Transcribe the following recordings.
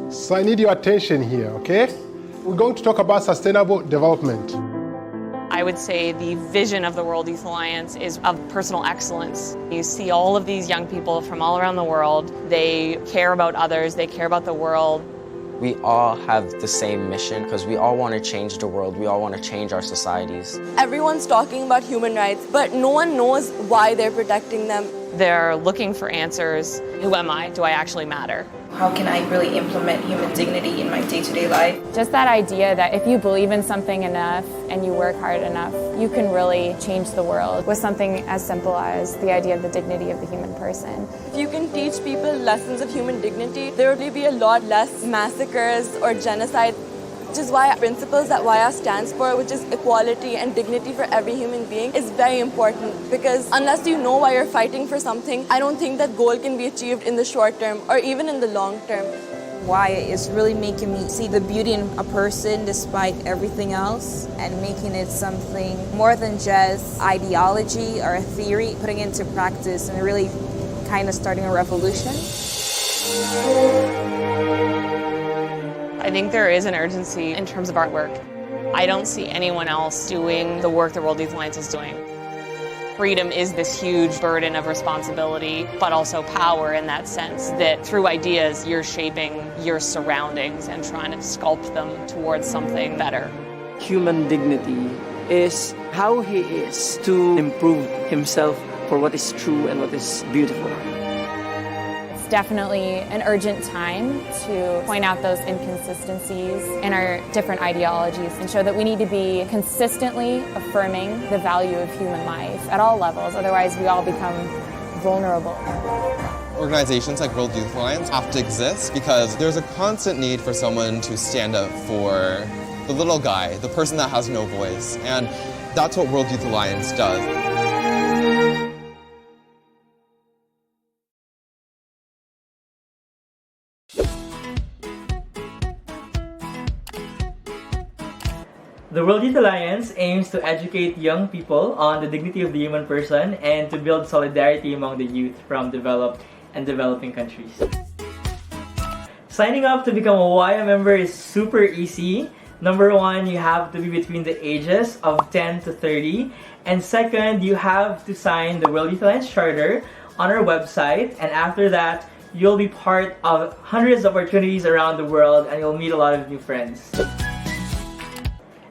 So I need your attention here, okay? We're going to talk about sustainable development. I would say the vision of the World Youth Alliance is of personal excellence. You see all of these young people from all around the world. They care about others, they care about the world. We all have the same mission because we all want to change the world. We all want to change our societies. Everyone's talking about human rights, but no one knows why they're protecting them. They're looking for answers. Who am I? Do I actually matter? How can I really implement human dignity in my day-to-day life? Just that idea that if you believe in something enough and you work hard enough, you can really change the world with something as simple as the idea of the dignity of the human person. If you can teach people lessons of human dignity, there will be a lot less massacres or genocide. Which is why principles that WIA stands for, which is equality and dignity for every human being, is very important. Because unless you know why you're fighting for something, I don't think that goal can be achieved in the short term or even in the long term. WIA is really making me see the beauty in a person despite everything else and making it something more than just ideology or a theory, putting it into practice and really kind of starting a revolution. I think there is an urgency in terms of our work. I don't see anyone else doing the work the World Youth Alliance is doing. Freedom is this huge burden of responsibility, but also power in that sense that through ideas you're shaping your surroundings and trying to sculpt them towards something better. Human dignity is how he is to improve himself for what is true and what is beautiful. Definitely an urgent time to point out those inconsistencies in our different ideologies and show that we need to be consistently affirming the value of human life at all levels, otherwise we all become vulnerable. Organizations like World Youth Alliance have to exist because there's a constant need for someone to stand up for the little guy, the person that has no voice, and that's what World Youth Alliance does. The World Youth Alliance aims to educate young people on the dignity of the human person and to build solidarity among the youth from developed and developing countries. Signing up to become a WIA member is super easy. Number one, you have to be between the ages of 10 to 30. And second, you have to sign the World Youth Alliance Charter on our website. And after that, you'll be part of hundreds of opportunities around the world and you'll meet a lot of new friends.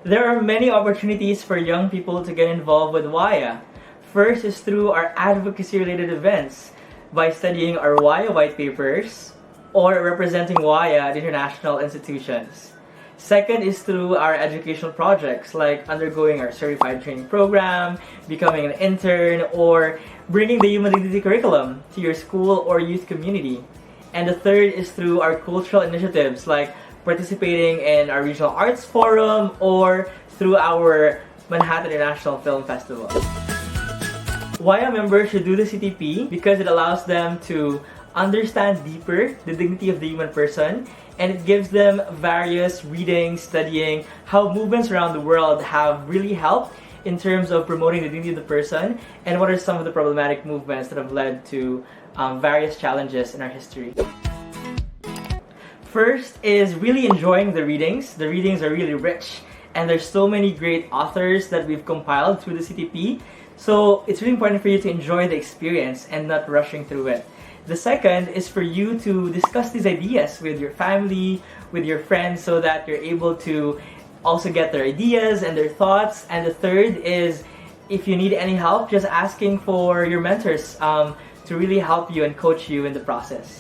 There are many opportunities for young people to get involved with WIA. First is through our advocacy-related events by studying our WIA white papers or representing WIA at international institutions. Second is through our educational projects like undergoing our certified training program, becoming an intern, or bringing the Human Dignity curriculum to your school or youth community. And the third is through our cultural initiatives like participating in our regional arts forum or through our Manhattan International Film Festival. WIA members should do the CTP because it allows them to understand deeper the dignity of the human person, and it gives them various reading, studying how movements around the world have really helped in terms of promoting the dignity of the person and what are some of the problematic movements that have led to various challenges in our history. First is really enjoying the readings. The readings are really rich and there's so many great authors that we've compiled through the CTP. So it's really important for you to enjoy the experience and not rushing through it. The second is for you to discuss these ideas with your family, with your friends, so that you're able to also get their ideas and their thoughts. And the third is if you need any help, just asking for your mentors to really help you and coach you in the process.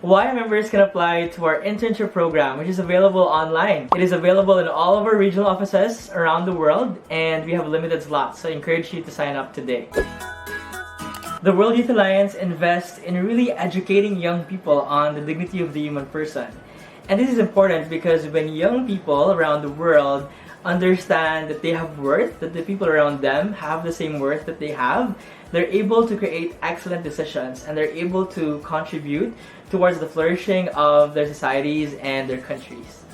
WIA members can apply to our internship program, which is available online. It is available in all of our regional offices around the world, and we have limited slots, so I encourage you to sign up today. The World Youth Alliance invests in really educating young people on the dignity of the human person. And this is important because when young people around the world understand that they have worth, that the people around them have the same worth that they have, they're able to create excellent decisions and they're able to contribute towards the flourishing of their societies and their countries.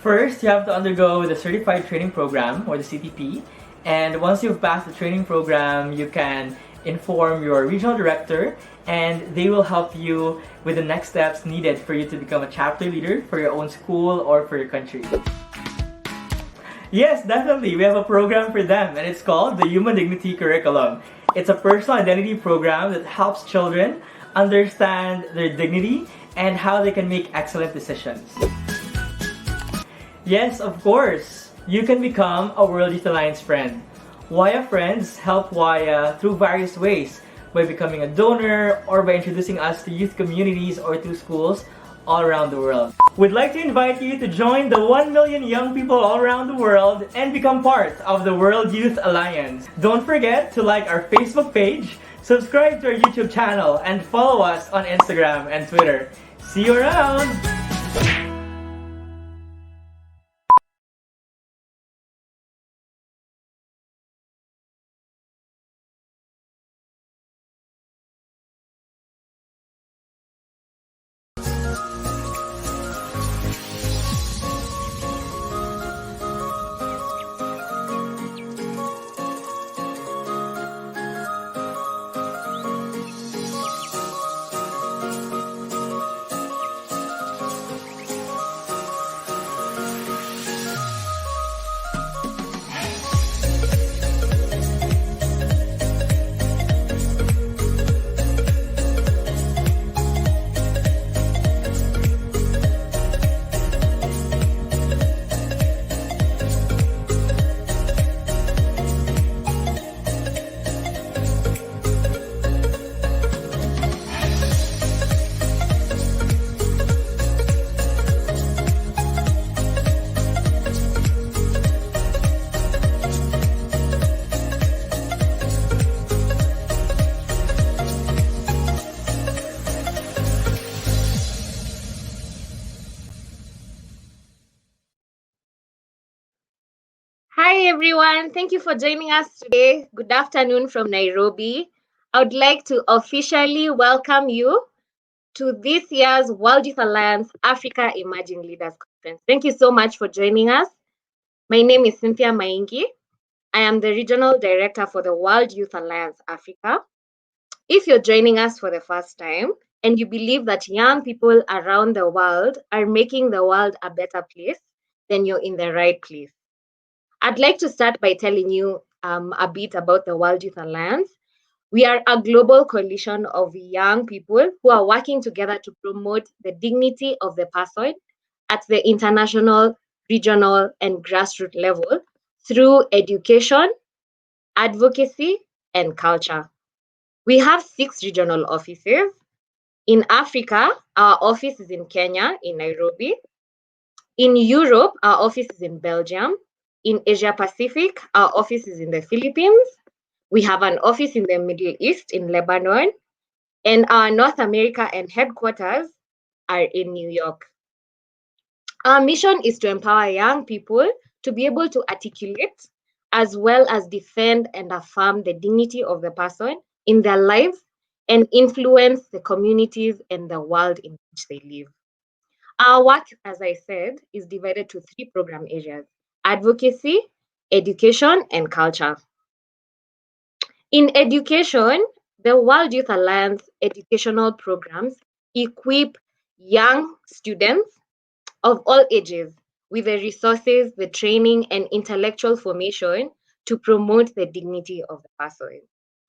First, you have to undergo the Certified Training Program, or the CTP, and once you've passed the training program, you can inform your regional director, and they will help you with the next steps needed for you to become a chapter leader for your own school or for your country. Yes, definitely. We have a program for them, and it's called the Human Dignity Curriculum. It's a personal identity program that helps children understand their dignity and how they can make excellent decisions. Yes, of course. You can become a World Youth Alliance friend. WAYA Friends help WAYA through various ways, by becoming a donor or by introducing us to youth communities or to schools all around the world. We'd like to invite you to join the 1 million young people all around the world and become part of the World Youth Alliance. Don't forget to like our Facebook page, subscribe to our YouTube channel, and follow us on Instagram and Twitter. See you around! Hi everyone, thank you for joining us today. Good afternoon from Nairobi. I would like to officially welcome you to this year's World Youth Alliance Africa Emerging Leaders Conference. Thank you so much for joining us. My name is Cynthia Maingi. I am the Regional Director for the World Youth Alliance Africa. If you're joining us for the first time and you believe that young people around the world are making the world a better place, then you're in the right place. I'd like to start by telling you a bit about the World Youth Alliance. We are a global coalition of young people who are working together to promote the dignity of the person at the international, regional, and grassroots level through education, advocacy, and culture. We have 6 regional offices. In Africa, our office is in Kenya, in Nairobi. In Europe, our office is in Belgium. In Asia Pacific, our office is in the Philippines. We have an office in the Middle East in Lebanon, and our North America and headquarters are in New York. Our mission is to empower young people to be able to articulate as well as defend and affirm the dignity of the person in their lives and influence the communities and the world in which they live. Our work, as I said, is divided to 3 program areas: advocacy, education, and culture. In education, the World Youth Alliance educational programs equip young students of all ages with the resources, the training, and intellectual formation to promote the dignity of the person.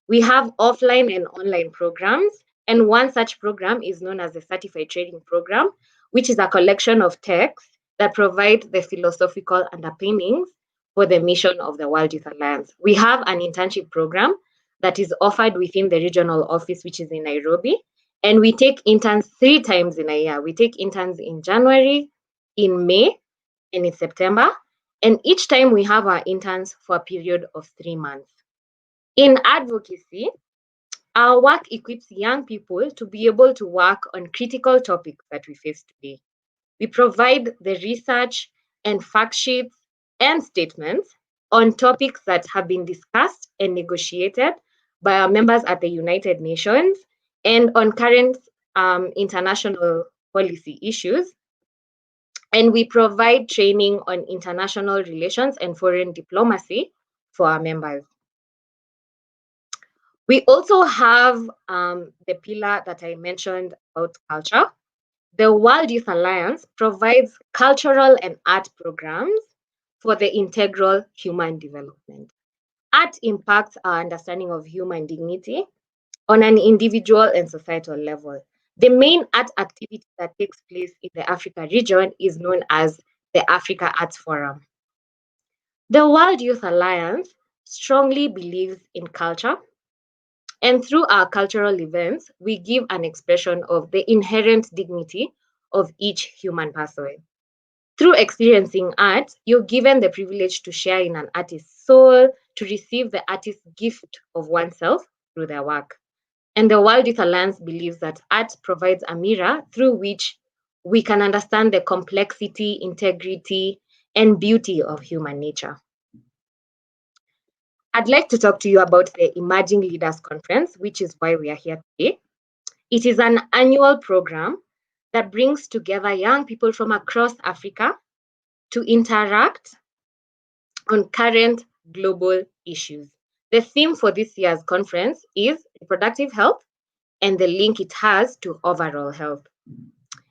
We have offline and online programs, and one such program is known as the Certified Training Program, which is a collection of texts that provide the philosophical underpinnings for the mission of the World Youth Alliance. We have an internship program that is offered within the regional office, which is in Nairobi, and we take interns 3 times in a year. We take interns in January, in May, and in September, and each time we have our interns for a period of 3 months. In advocacy, our work equips young people to be able to work on critical topics that we face today. We provide the research and fact sheets and statements on topics that have been discussed and negotiated by our members at the United Nations and on current international policy issues. And we provide training on international relations and foreign diplomacy for our members. We also have the pillar that I mentioned about culture. The World Youth Alliance provides cultural and art programs for the integral human development. Art impacts our understanding of human dignity on an individual and societal level. The main art activity that takes place in the Africa region is known as the Africa Arts Forum. The World Youth Alliance strongly believes in culture, and through our cultural events, we give an expression of the inherent dignity of each human person. Through experiencing art, you're given the privilege to share in an artist's soul, to receive the artist's gift of oneself through their work. And the World Youth Alliance believes that art provides a mirror through which we can understand the complexity, integrity, and beauty of human nature. I'd like to talk to you about the Emerging Leaders Conference, which is why we are here today. It is an annual program that brings together young people from across Africa to interact on current global issues. The theme for this year's conference is reproductive health and the link it has to overall health.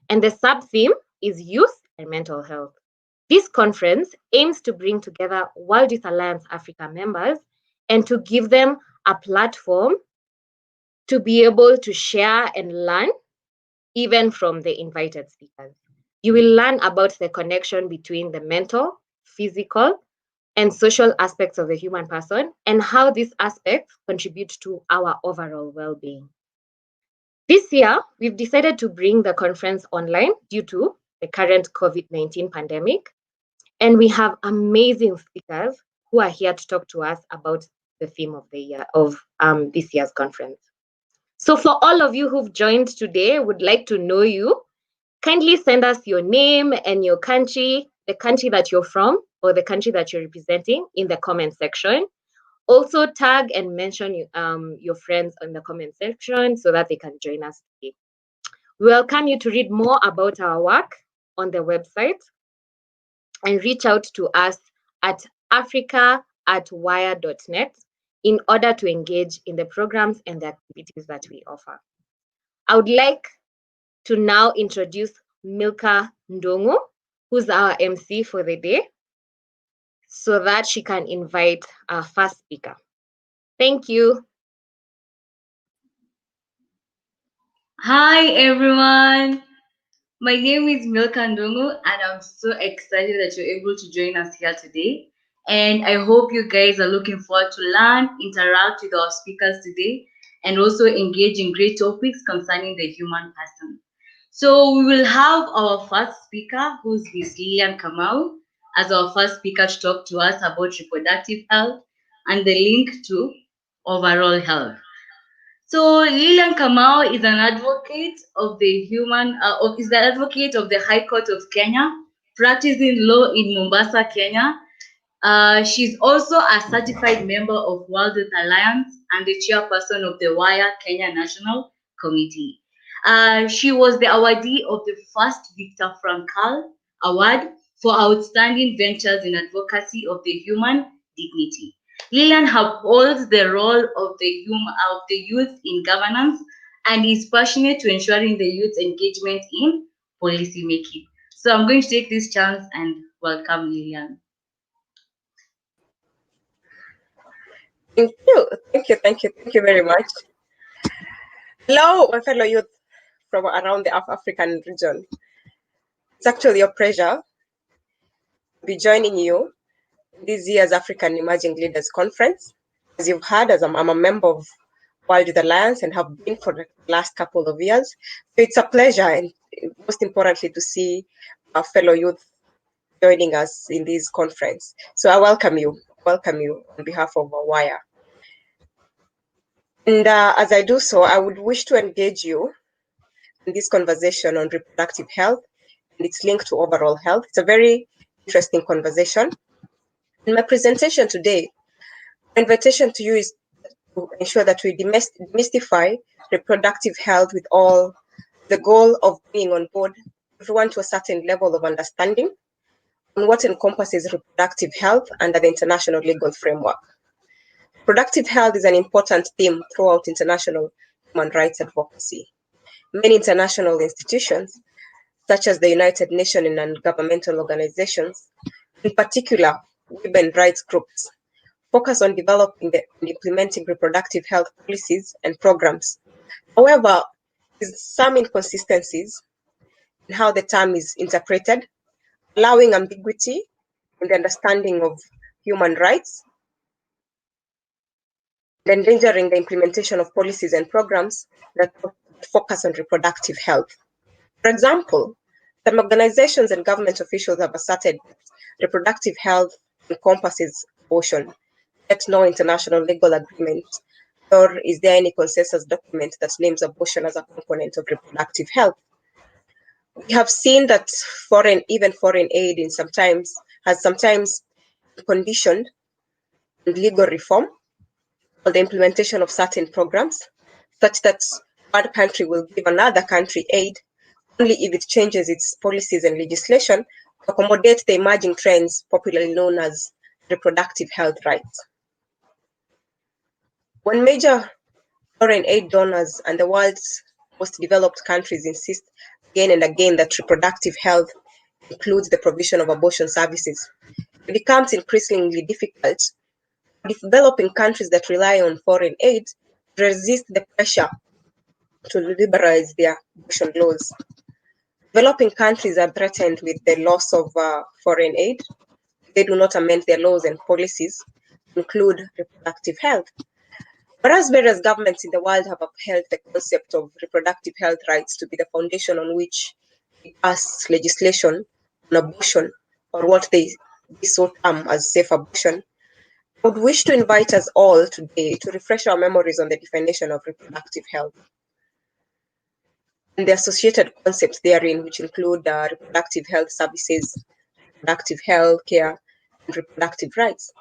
And the sub-theme is youth and mental health. This conference aims to bring together World Youth Alliance Africa members and to give them a platform to be able to share and learn, even from the invited speakers. You will learn about the connection between the mental, physical, and social aspects of the human person and how these aspects contribute to our overall well-being. This year, we've decided to bring the conference online due to the current COVID-19 pandemic, and we have amazing speakers who are here to talk to us about the theme of the year of this year's conference. So for all of you who've joined today, would like to know you, kindly send us your name and your country, the country that you're from or the country that you're representing in the comment section. Also tag and mention your friends in the comment section so that they can join us today. We welcome you to read more about our work on the website and reach out to us at africa@wire.net in order to engage in the programs and the activities that we offer. I would like to now introduce Milka Ndongo, who's our MC for the day, so that she can invite our first speaker. Thank you. Hi everyone, my name is Milka Ndungu and I'm so excited that you're able to join us here today. And I hope you guys are looking forward to learn, interact with our speakers today, and also engage in great topics concerning the human person. So we will have our first speaker, who's Ms. Lilian Kamau, as our first speaker to talk to us about reproductive health and the link to overall health. So Lilian Kamau is an advocate of the High Court of Kenya, practicing law in Mombasa, Kenya. She's also a certified member of World Youth Alliance and the chairperson of the WIRE Kenya National Committee. She was the awardee of the first Victor Frankl Award for outstanding ventures in advocacy of the human dignity. Lilian upholds the role of the youth in governance and is passionate to ensuring the youth's engagement in policy making. So I'm going to take this chance and welcome Lilian. Thank you very much. Hello, my fellow youth from around the African region. It's actually a pleasure to be joining you this year's African Emerging Leaders Conference. As you've heard, I'm a member of World Youth Alliance and have been for the last couple of years. So it's a pleasure and most importantly to see our fellow youth joining us in this conference. So I welcome you on behalf of our WIRE. And as I do so, I would wish to engage you in this conversation on reproductive health and its link to overall health. It's a very interesting conversation. In my presentation today, my invitation to you is to ensure that we demystify reproductive health with all the goal of bringing on board everyone to a certain level of understanding on what encompasses reproductive health under the international legal framework. Productive health is an important theme throughout international human rights advocacy. Many international institutions, such as the United Nations and non-governmental organizations, in particular women rights groups, focus on developing and implementing reproductive health policies and programs. However, there's some inconsistencies in how the term is interpreted, allowing ambiguity in the understanding of human rights, and endangering the implementation of policies and programs that focus on reproductive health. For example, some organizations and government officials have asserted that reproductive health encompasses abortion, yet no international legal agreement, nor is there any consensus document that names abortion as a component of reproductive health. We have seen that even foreign aid has sometimes conditioned legal reform or the implementation of certain programs, such that one country will give another country aid only if it changes its policies and legislation to accommodate the emerging trends popularly known as reproductive health rights. When major foreign aid donors and the world's most developed countries insist again and again that reproductive health includes the provision of abortion services, it becomes increasingly difficult for developing countries that rely on foreign aid to resist the pressure to liberalize their abortion laws. Developing countries are threatened with the loss of foreign aid if they do not amend their laws and policies to include reproductive health. Whereas various governments in the world have upheld the concept of reproductive health rights to be the foundation on which they pass legislation on abortion, or what they so term as safe abortion, I would wish to invite us all today to refresh our memories on the definition of reproductive health and the associated concepts therein, which include reproductive health services, reproductive health care, and reproductive rights.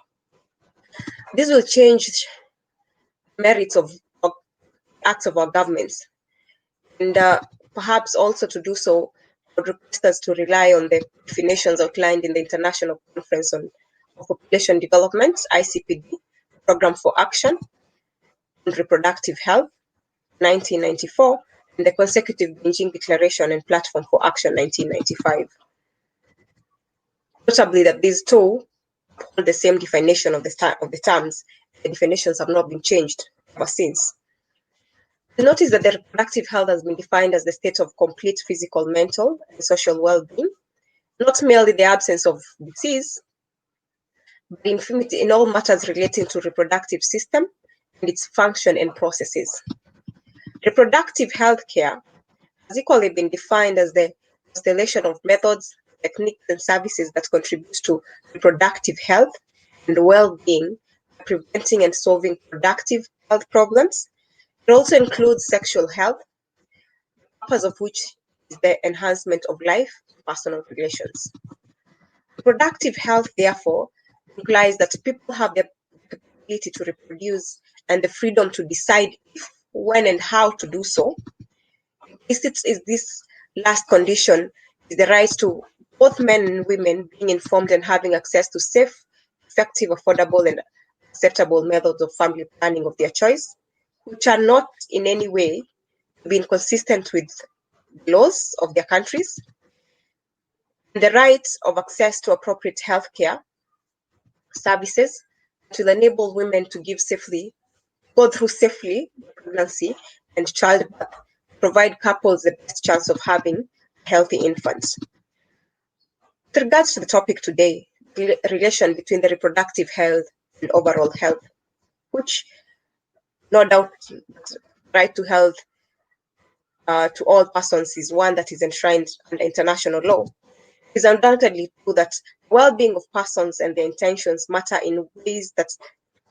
This will change merits of acts of our governments, and perhaps also to do so, I would request us to rely on the definitions outlined in the International Conference on Population Development, ICPD, Program for Action on Reproductive Health, 1994, and the consecutive Beijing Declaration and Platform for Action, 1995. Notably that these two hold the same definition of the terms. The definitions have not been changed ever since. Notice that the reproductive health has been defined as the state of complete physical, mental, and social well-being, not merely the absence of disease, but infirmity in all matters relating to reproductive system and its function and processes. Reproductive health care has equally been defined as the constellation of methods, techniques, and services that contribute to reproductive health and well-being, preventing and solving productive health problems. It also includes sexual health, the purpose of which is the enhancement of life and personal relations. Reproductive health, therefore, implies that people have the capability to reproduce and the freedom to decide if, when, and how to do so. This last condition is the right to both men and women being informed and having access to safe, effective, affordable, and acceptable methods of family planning of their choice, which are not in any way being consistent with the laws of their countries, and the right of access to appropriate healthcare services to enable women to go through safely pregnancy and childbirth, provide couples the best chance of having healthy infants. With regards to the topic today, the relation between the reproductive health and overall health, which no doubt right to health to all persons is one that is enshrined under international law. It is undoubtedly true that well-being of persons and their intentions matter in ways that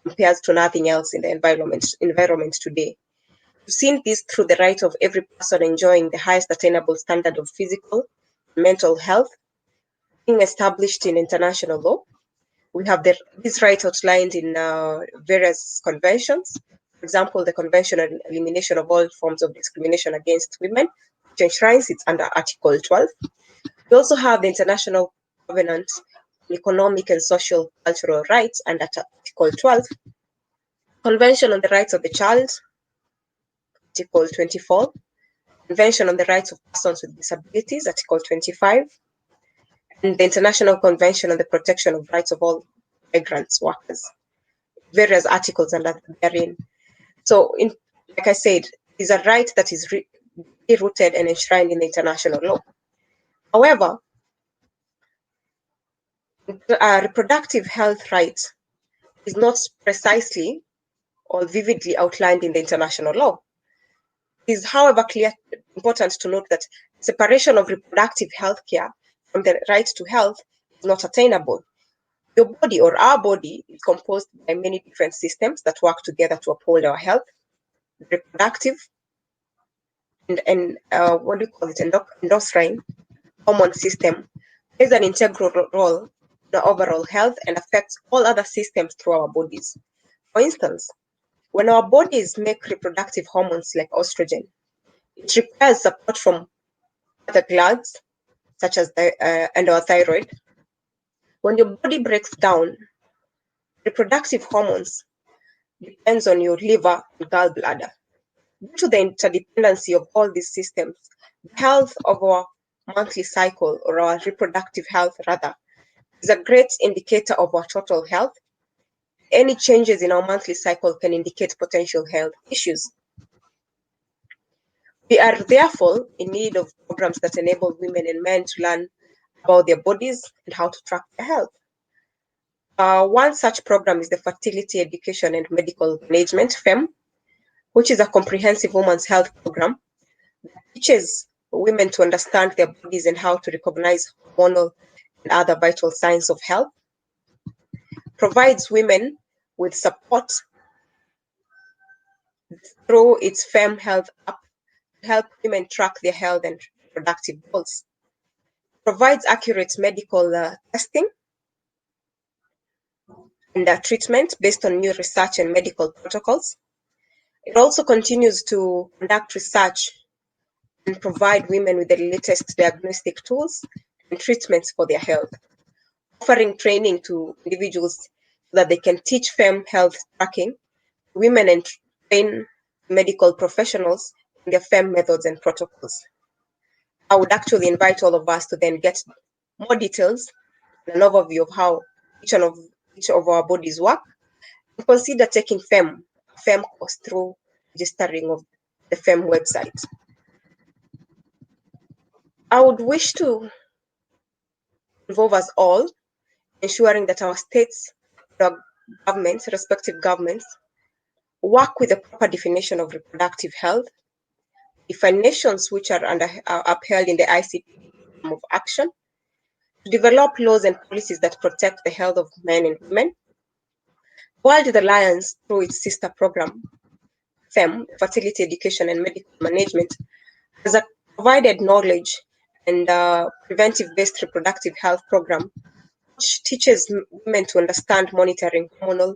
compares to nothing else in the environment today. We've seen this through the right of every person enjoying the highest attainable standard of physical and mental health being established in international law. We have this right outlined in various conventions. For example, the Convention on Elimination of All Forms of Discrimination Against Women, which enshrines it under Article 12. We also have the International Covenant on Economic and Social Cultural Rights under Article 12. Convention on the Rights of the Child, Article 24. Convention on the Rights of Persons with Disabilities, Article 25. And the International Convention on the Protection of Rights of All Migrants Workers. Various articles under therein. So, like I said, is a right that is rooted and enshrined in the international law. However, reproductive health rights is not precisely or vividly outlined in the international law. It is, however, important to note that separation of reproductive health care from the right to health is not attainable. Your body or our body is composed by many different systems that work together to uphold our health. Reproductive and what do you call it, endocrine hormone system plays an integral role in the overall health and affects all other systems through our bodies. For instance, when our bodies make reproductive hormones like estrogen, it requires support from other glands, such as and our thyroid. When your body breaks down, reproductive hormones depends on your liver and gallbladder. Due to the interdependency of all these systems, the health of our monthly cycle, or our reproductive health rather, is a great indicator of our total health. Any changes in our monthly cycle can indicate potential health issues. We are therefore in need of programs that enable women and men to learn about their bodies and how to track their health. One such program is the Fertility Education and Medical Management, FEM, which is a comprehensive women's health program that teaches women to understand their bodies and how to recognize hormonal and other vital signs of health, provides women with support through its FEM Health app to help women track their health and reproductive goals, provides accurate medical testing and treatment based on new research and medical protocols. It also continues to conduct research and provide women with the latest diagnostic tools and treatments for their health, offering training to individuals so that they can teach FEM health tracking to women and train medical professionals in their FEM methods and protocols. I would actually invite all of us to then get more details and an overview of how each of our bodies work, and consider taking FEM course through registering of the FEM website. I would wish to involve us all, ensuring that our states, our governments, respective governments, work with the proper definition of reproductive health, definitions which are upheld in the ICP of action, to develop laws and policies that protect the health of men and women. World Alliance, through its sister program, FEM, Fertility Education and Medical Management, has provided knowledge and preventive-based reproductive health program, which teaches women to understand monitoring hormonal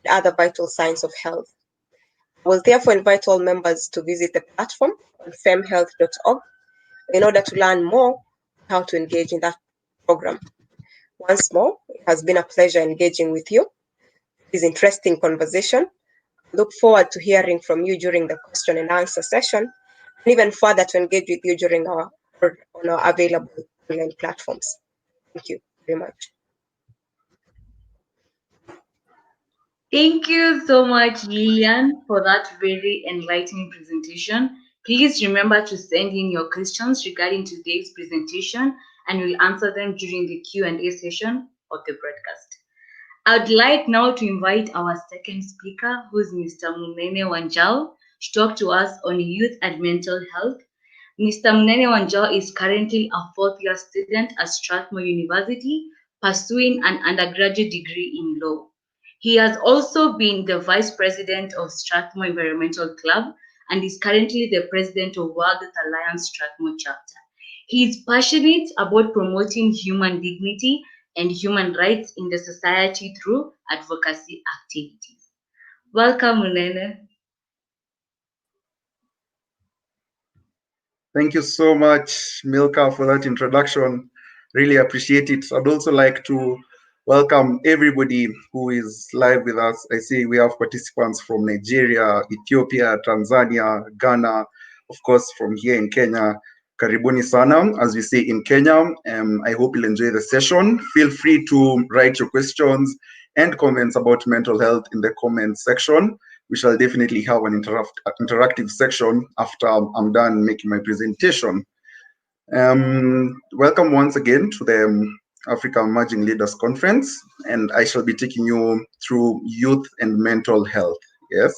and other vital signs of health. I will therefore invite all members to visit the platform on femhealth.org in order to learn more how to engage in that program. Once more, it has been a pleasure engaging with you. This interesting conversation. I look forward to hearing from you during the question and answer session, and even further to engage with you during on our available online platforms. Thank you very much. Thank you so much, Lillian, for that very enlightening presentation. Please remember to send in your questions regarding today's presentation, and we'll answer them during the Q&A session of the broadcast. I'd like now to invite our second speaker, who's Mr. Munene Wanjau, to talk to us on youth and mental health. Mr. Munene Wanjau is currently a fourth-year student at Strathmore University, pursuing an undergraduate degree in law. He has also been the vice president of Strathmore Environmental Club and is currently the president of World Youth Alliance Strathmore chapter. He is passionate about promoting human dignity and human rights in the society through advocacy activities. Welcome, Munene. Thank you so much, Milka, for that introduction. Really appreciate it. I'd also like to welcome everybody who is live with us. I see we have participants from Nigeria, Ethiopia, Tanzania, Ghana, of course from here in Kenya. Karibuni sana, as we say in Kenya. I hope you'll enjoy the session. Feel free to write your questions and comments about mental health in the comments section. We shall definitely have an interactive section after I'm done making my presentation. Welcome once again to the Africa Emerging Leaders Conference, and I shall be taking you through youth and mental health. Yes.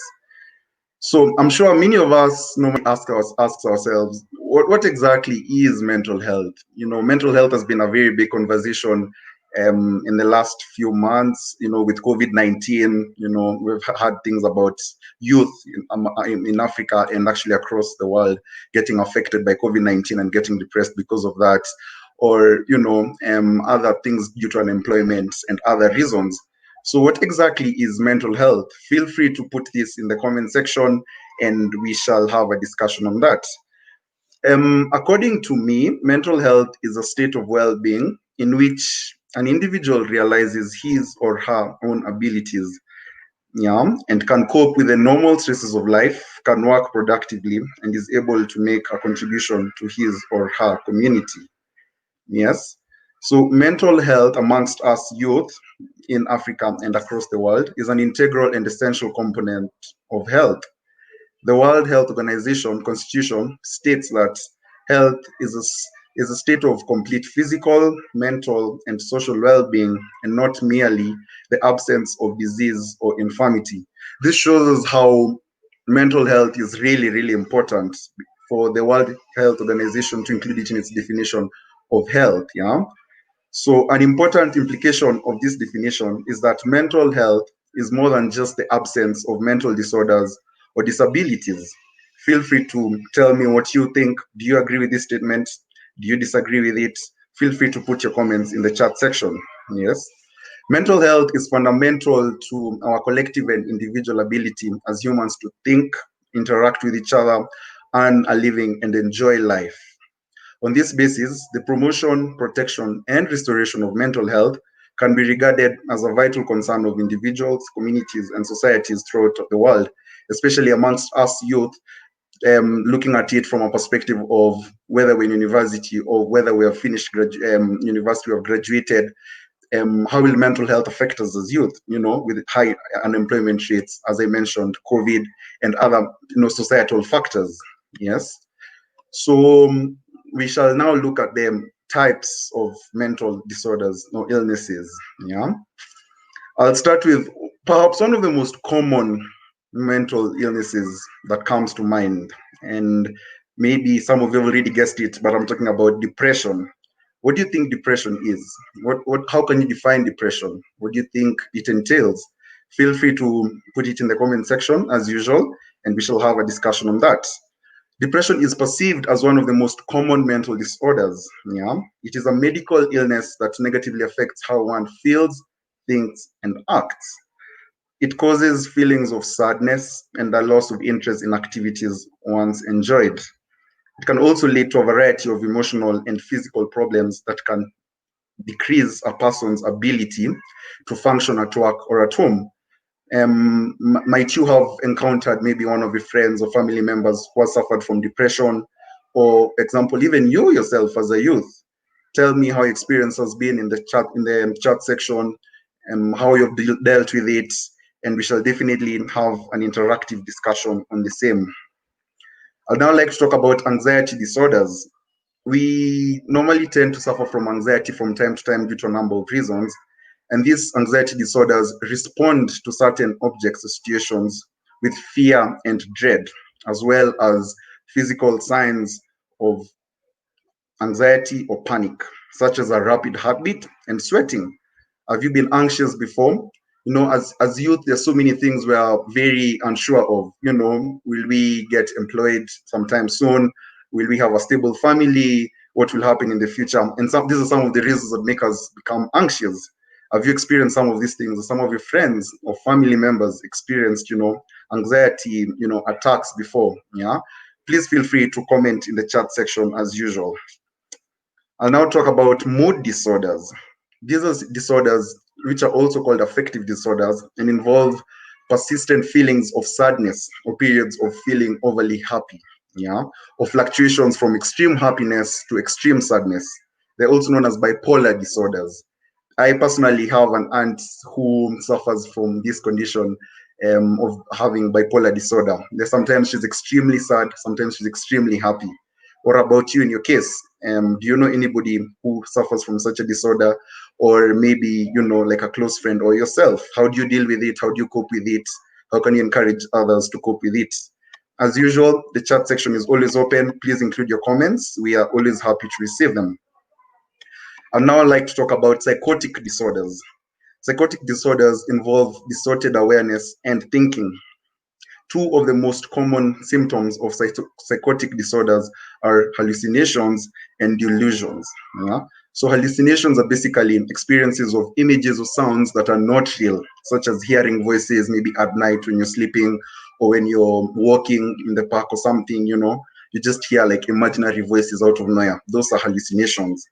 So I'm sure many of us normally ask ourselves, what exactly is mental health? You know, mental health has been a very big conversation in the last few months. You know, with COVID-19, you know, we've had things about youth in Africa and actually across the world getting affected by COVID-19 and getting depressed because of that, or you know, other things due to unemployment and other reasons. So what exactly is mental health? Feel free to put this in the comment section and we shall have a discussion on that. According to me, mental health is a state of well-being in which an individual realizes his or her own abilities, yeah, and can cope with the normal stresses of life, can work productively, and is able to make a contribution to his or her community. Yes. So mental health amongst us youth in Africa and across the world is an integral and essential component of health. The World Health Organization Constitution states that health is a state of complete physical, mental, and social well-being, and not merely the absence of disease or infirmity. This shows us how mental health is really, really important for the World Health Organization to include it in its definition of health. Yeah. So an important implication of this definition is that mental health is more than just the absence of mental disorders or disabilities. Feel free to tell me what you think. Do you agree with this statement? Do you disagree with it? Feel free to put your comments in the chat section. Yes. Mental health is fundamental to our collective and individual ability as humans to think, interact with each other, earn a living, and enjoy life. On this basis, the promotion, protection, and restoration of mental health can be regarded as a vital concern of individuals, communities, and societies throughout the world, especially amongst us youth, looking at it from a perspective of whether we're in university or whether we have finished university or graduated. How will mental health affect us as youth, you know, with high unemployment rates, as I mentioned, COVID, and other, you know, societal factors. Yes. So we shall now look at the types of mental disorders or illnesses. Yeah, I'll start with perhaps one of the most common mental illnesses that comes to mind, and maybe some of you have already guessed it, but I'm talking about depression. What do you think depression is? How can you define depression? What do you think it entails? Feel free to put it in the comment section as usual, and we shall have a discussion on that. Depression is perceived as one of the most common mental disorders. Yeah, it is a medical illness that negatively affects how one feels, thinks, and acts. It causes feelings of sadness and a loss of interest in activities once enjoyed. It can also lead to a variety of emotional and physical problems that can decrease a person's ability to function at work or at home. Might you have encountered maybe one of your friends or family members who has suffered from depression, or example, even you yourself as a youth? Tell me how your experience has been in the chat section, and how you've dealt with it, and we shall definitely have an interactive discussion on the same. I'd now like to talk about anxiety disorders. We normally tend to suffer from anxiety from time to time due to a number of reasons. And these anxiety disorders respond to certain objects or situations with fear and dread, as well as physical signs of anxiety or panic, such as a rapid heartbeat and sweating. Have you been anxious before? You know, as youth, there's so many things we are very unsure of. You know, will we get employed sometime soon? Will we have a stable family? What will happen in the future? And these are some of the reasons that make us become anxious. Have you experienced some of these things? Or some of your friends or family members experienced, you know, anxiety, you know, attacks before? Yeah. Please feel free to comment in the chat section as usual. I'll now talk about mood disorders. These are disorders which are also called affective disorders and involve persistent feelings of sadness or periods of feeling overly happy, yeah, or fluctuations from extreme happiness to extreme sadness. They're also known as bipolar disorders. I personally have an aunt who suffers from this condition of having bipolar disorder. Sometimes she's extremely sad, sometimes she's extremely happy. What about you in your case? Do you know anybody who suffers from such a disorder, or maybe like a close friend or yourself? How do you deal with it? How do you cope with it? How can you encourage others to cope with it? As usual, the chat section is always open. Please include your comments. We are always happy to receive them. I'd now like to talk about psychotic disorders. Psychotic disorders involve distorted awareness and thinking. Two of the most common symptoms of psychotic disorders are hallucinations and delusions. Yeah? So hallucinations are basically experiences of images or sounds that are not real, such as hearing voices maybe at night when you're sleeping, or when you're walking in the park or something, you just hear like imaginary voices out of nowhere. Those are hallucinations.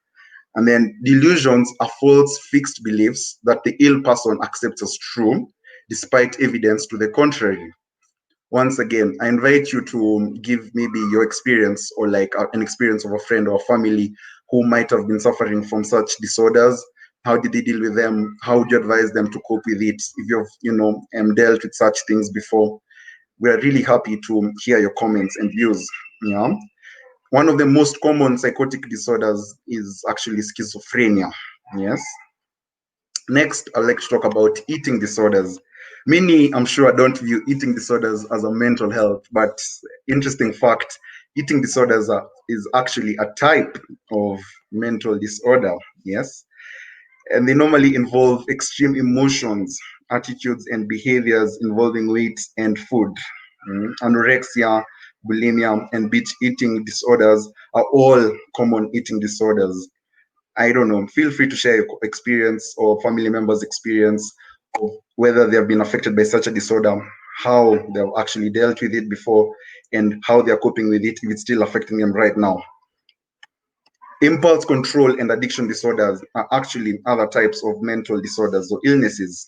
And then delusions are false fixed beliefs that the ill person accepts as true, despite evidence to the contrary. Once again, I invite you to give maybe your experience, or like an experience of a friend or family who might have been suffering from such disorders. How did they deal with them? How would you advise them to cope with it? If you've dealt with such things before, we are really happy to hear your comments and views. Yeah. One of the most common psychotic disorders is actually schizophrenia. Yes. Next, I'd like to talk about eating disorders. Many, I'm sure, don't view eating disorders as a mental health, but interesting fact, eating disorders is actually a type of mental disorder. Yes. And they normally involve extreme emotions, attitudes, and behaviors involving weight and food. Anorexia, bulimia, and binge eating disorders are all common eating disorders. I don't know, feel free to share your experience or family members' experience of whether they have been affected by such a disorder, how they've actually dealt with it before, and how they're coping with it if it's still affecting them right now. Impulse control and addiction disorders are actually other types of mental disorders or illnesses.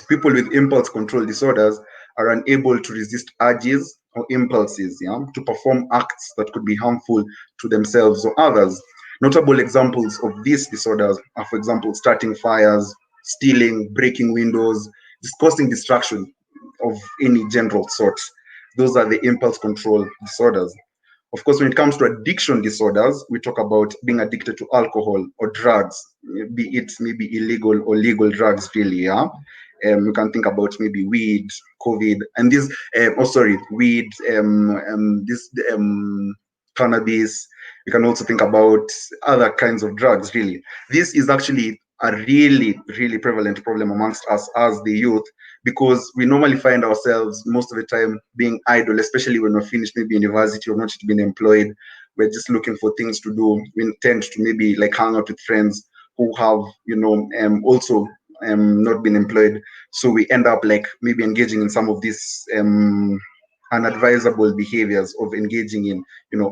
People with impulse control disorders are unable to resist urges or impulses, to perform acts that could be harmful to themselves or others. Notable examples of these disorders are, for example, starting fires, stealing, breaking windows, just causing destruction of any general sort. Those are the impulse control disorders. Of course, when it comes to addiction disorders, we talk about being addicted to alcohol or drugs, be it maybe illegal or legal drugs, really. Yeah, you can think about maybe weed, COVID, and this. Weed, cannabis. You can also think about other kinds of drugs. Really, this is actually a really, really prevalent problem amongst us as the youth, because we normally find ourselves most of the time being idle, especially when we're finished maybe university or not been employed. We're just looking for things to do. We tend to maybe like hang out with friends who have, also not been employed. So we end up like maybe engaging in some of these unadvisable behaviors of engaging in,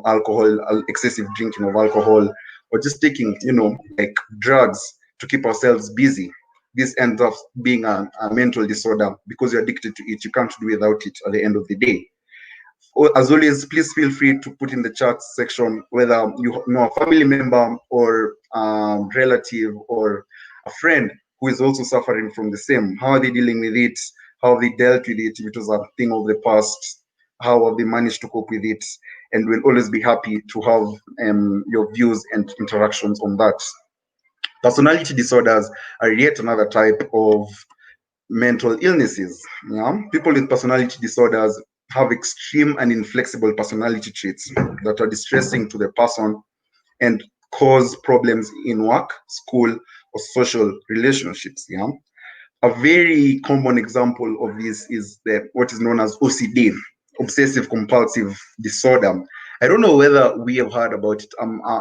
alcohol, excessive drinking of alcohol, or just taking, like drugs to keep ourselves busy. This ends up being a mental disorder because you're addicted to it. You can't do without it at the end of the day. As always, please feel free to put in the chat section whether you know a family member or relative or a friend who is also suffering from the same. How are they dealing with it? How have they dealt with it if it was a thing of the past? How have they managed to cope with it? And we'll always be happy to have your views and interactions on that. Personality disorders are yet another type of mental illnesses. Yeah? People with personality disorders have extreme and inflexible personality traits that are distressing to the person and cause problems in work, school, or social relationships. Yeah? A very common example of this is what is known as OCD, obsessive compulsive disorder. I don't know whether we have heard about it.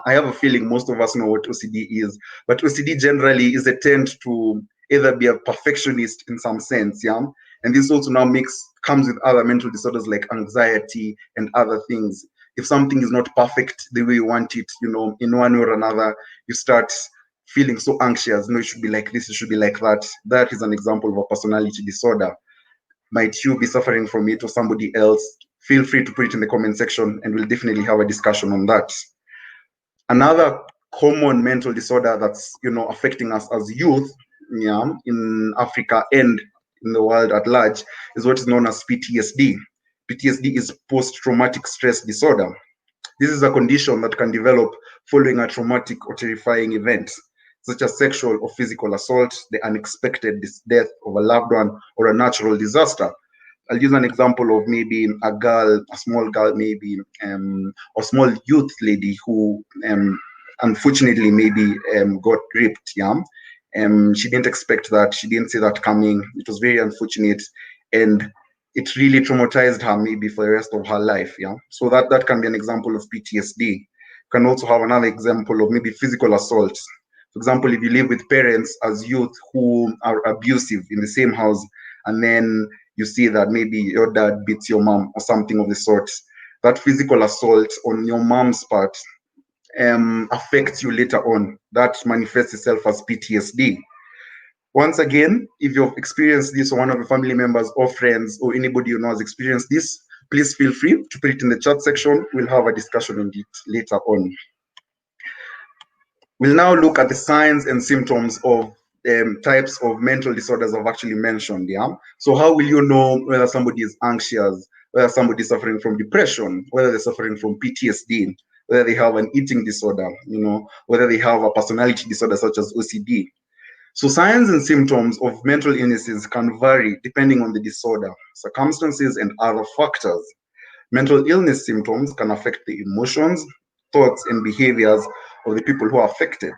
I have a feeling most of us know what OCD is, but OCD generally is a tend to either be a perfectionist in some sense, yeah? And this also now comes with other mental disorders like anxiety and other things. If something is not perfect the way you want it, in one way or another, you start feeling so anxious, no, it should be like this, it should be like that. That is an example of a personality disorder. Might you be suffering from it or somebody else? Feel free to put it in the comment section and we'll definitely have a discussion on that. Another common mental disorder that's affecting us as youth, in Africa and in the world at large, is what is known as PTSD. PTSD is post-traumatic stress disorder. This is a condition that can develop following a traumatic or terrifying event, such as sexual or physical assault, the unexpected death of a loved one, or a natural disaster. I'll use an example of maybe a girl, a small girl, maybe, or small youth lady who unfortunately maybe got raped. She didn't expect that. She didn't see that coming. It was very unfortunate, and it really traumatized her maybe for the rest of her life. So that can be an example of PTSD. You can also have another example of maybe physical assault. For example, if you live with parents as youth who are abusive in the same house, and then you see that maybe your dad beats your mom or something of the sort, that physical assault on your mom's part affects you later on. That manifests itself as PTSD. Once again, if you've experienced this, or one of your family members or friends or anybody you know has experienced this, please feel free to put it in the chat section. We'll have a discussion on it later on. We'll now look at the signs and symptoms of types of mental disorders I've actually mentioned. So how will you know whether somebody is anxious, whether somebody is suffering from depression, whether they're suffering from PTSD, whether they have an eating disorder, whether they have a personality disorder such as OCD. So signs and symptoms of mental illnesses can vary depending on the disorder, circumstances, and other factors. Mental illness symptoms can affect the emotions, thoughts, and behaviors of the people who are affected.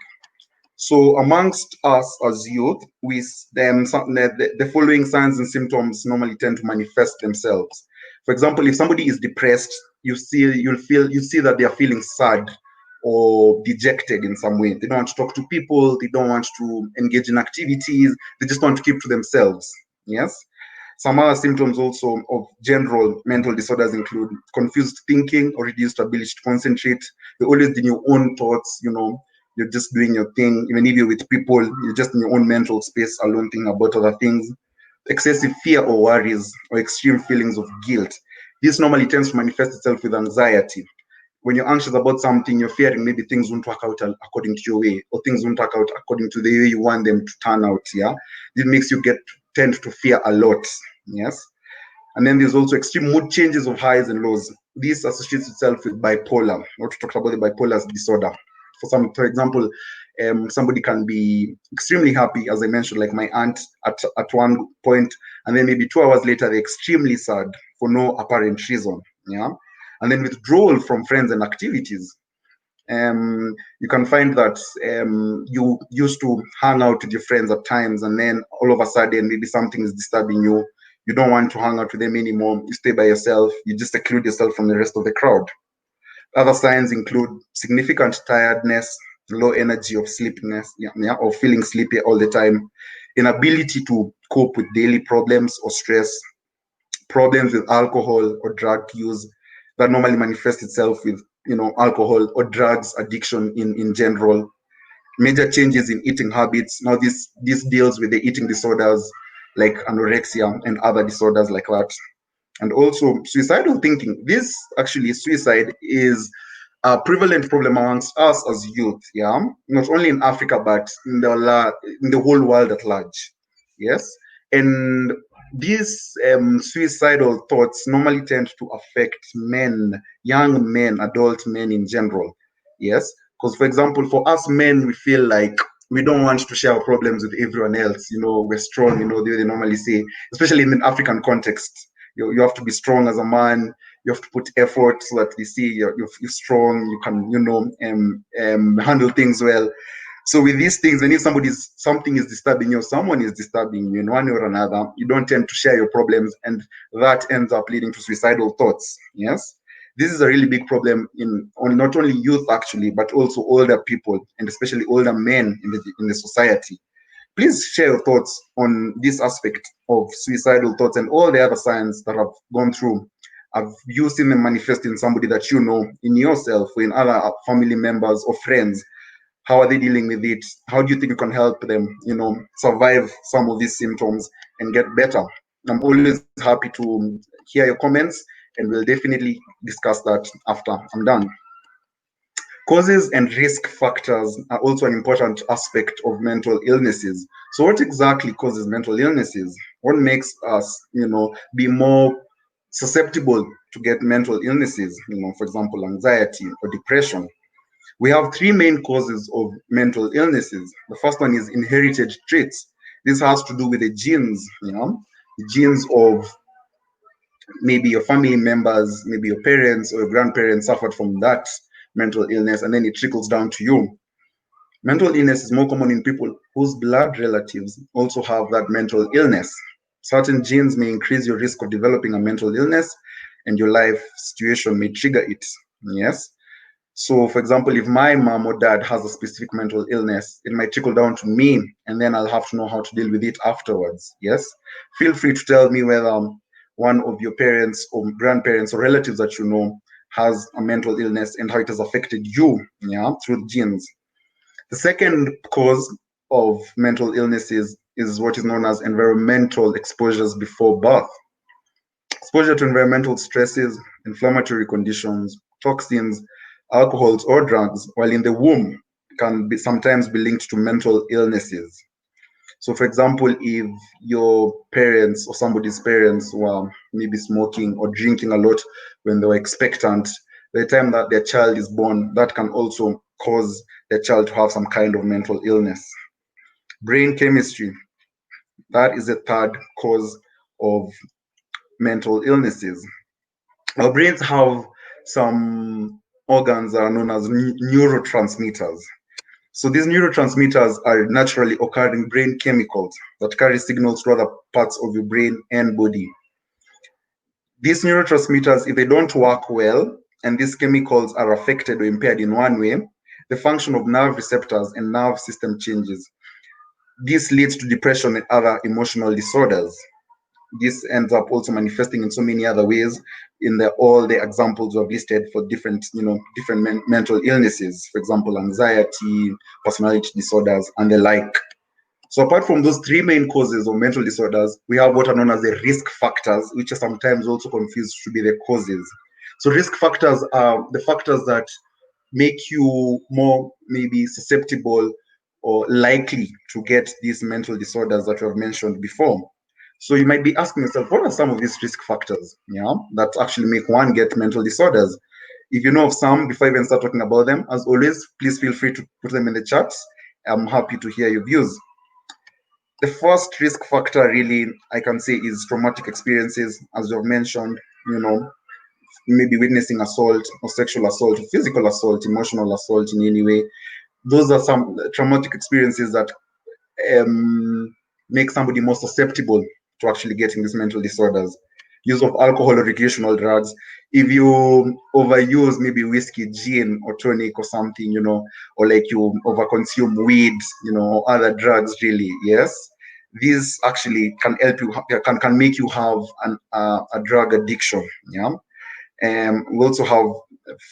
So amongst us as youth, the following signs and symptoms normally tend to manifest themselves. For example, if somebody is depressed, you see that they are feeling sad or dejected in some way. They don't want to talk to people, they don't want to engage in activities, they just want to keep to themselves. Yes. Some other symptoms also of general mental disorders include confused thinking or reduced ability to concentrate. You're always in your own thoughts, you're just doing your thing. Even if you're with people, you're just in your own mental space alone thinking about other things. Excessive fear or worries or extreme feelings of guilt. This normally tends to manifest itself with anxiety. When you're anxious about something, you're fearing maybe things won't work out according to your way, or things won't work out according to the way you want them to turn out. This makes you tend to fear a lot. Yes. And then there's also extreme mood changes of highs and lows. This associates itself with bipolar. Not to talk about the bipolar disorder. For example, somebody can be extremely happy, as I mentioned, like my aunt at one point, and then maybe 2 hours later they're extremely sad for no apparent reason. And then withdrawal from friends and activities. You can find that you used to hang out with your friends at times, and then all of a sudden maybe something is disturbing you. You don't want to hang out with them anymore. You stay by yourself. You just seclude yourself from the rest of the crowd. Other signs include significant tiredness, low energy of sleepiness, or feeling sleepy all the time, inability to cope with daily problems or stress, problems with alcohol or drug use that normally manifests itself with alcohol or drugs addiction in general, major changes in eating habits. Now this deals with the eating disorders like anorexia and other disorders like that. And also suicidal thinking. This actually, suicide is a prevalent problem amongst us as youth, not only in Africa but in the whole world at large. Yes. And these suicidal thoughts normally tend to affect men, young men, adult men in general. Yes. Because, for example, for us men, we feel like we don't want to share our problems with everyone else. We're strong, the way they normally say, especially in the African context. You have to be strong as a man. You have to put effort so that they see you're strong. You can, handle things well. So with these things, when something is disturbing you, someone is disturbing you in one way or another, you don't tend to share your problems, and that ends up leading to suicidal thoughts. Yes, this is a really big problem on not only youth actually, but also older people, and especially older men in the society. Please share your thoughts on this aspect of suicidal thoughts and all the other signs that I've gone through. Have you seen them manifest in somebody that you know, in yourself, or in other family members or friends? How are they dealing with it? How do you think you can help them, survive some of these symptoms and get better? I'm always happy to hear your comments, and we'll definitely discuss that after I'm done. Causes and risk factors are also an important aspect of mental illnesses. So what exactly causes mental illnesses? What makes us, be more susceptible to get mental illnesses, for example, anxiety or depression? We have three main causes of mental illnesses. The first one is inherited traits. This has to do with the genes, the genes of maybe your family members, maybe your parents or your grandparents suffered from that mental illness, and then it trickles down to you. Mental illness is more common in people whose blood relatives also have that mental illness. Certain genes may increase your risk of developing a mental illness, and your life situation may trigger it. Yes. So, for example, if my mom or dad has a specific mental illness, it might trickle down to me, and then I'll have to know how to deal with it afterwards. Yes. Feel free to tell me whether one of your parents or grandparents or relatives that you know has a mental illness and how it has affected you, through genes. The second cause of mental illnesses is what is known as environmental exposures before birth. Exposure to environmental stresses, inflammatory conditions, toxins, alcohols, or drugs while in the womb can sometimes be linked to mental illnesses. So, for example, if your parents or somebody's parents were maybe smoking or drinking a lot when they were expectant, by the time that their child is born, that can also cause their child to have some kind of mental illness. Brain chemistry, that is a third cause of mental illnesses. Our brains have some organs that are known as neurotransmitters. So these neurotransmitters are naturally occurring brain chemicals that carry signals to other parts of your brain and body. These neurotransmitters, if they don't work well, and these chemicals are affected or impaired in one way, the function of nerve receptors and nerve system changes. This leads to depression and other emotional disorders. This ends up also manifesting in so many other ways in all the examples we have listed for different mental illnesses, for example, anxiety, personality disorders, and the like. So apart from those three main causes of mental disorders, we have what are known as the risk factors, which are sometimes also confused to be the causes. So risk factors are the factors that make you more maybe susceptible or likely to get these mental disorders that we have mentioned before. So you might be asking yourself, what are some of these risk factors, that actually make one get mental disorders? If you know of some, before I even start talking about them, as always, please feel free to put them in the chat. I'm happy to hear your views. The first risk factor really, I can say, is traumatic experiences, as you've mentioned, maybe witnessing assault or sexual assault, or physical assault, emotional assault in any way. Those are some traumatic experiences that make somebody more susceptible to actually getting these mental disorders. Use of alcohol or recreational drugs. If you overuse maybe whiskey, gin, or tonic or something, or like you overconsume weed, or other drugs, really, yes, these actually can help you, can make you have a drug addiction. We also have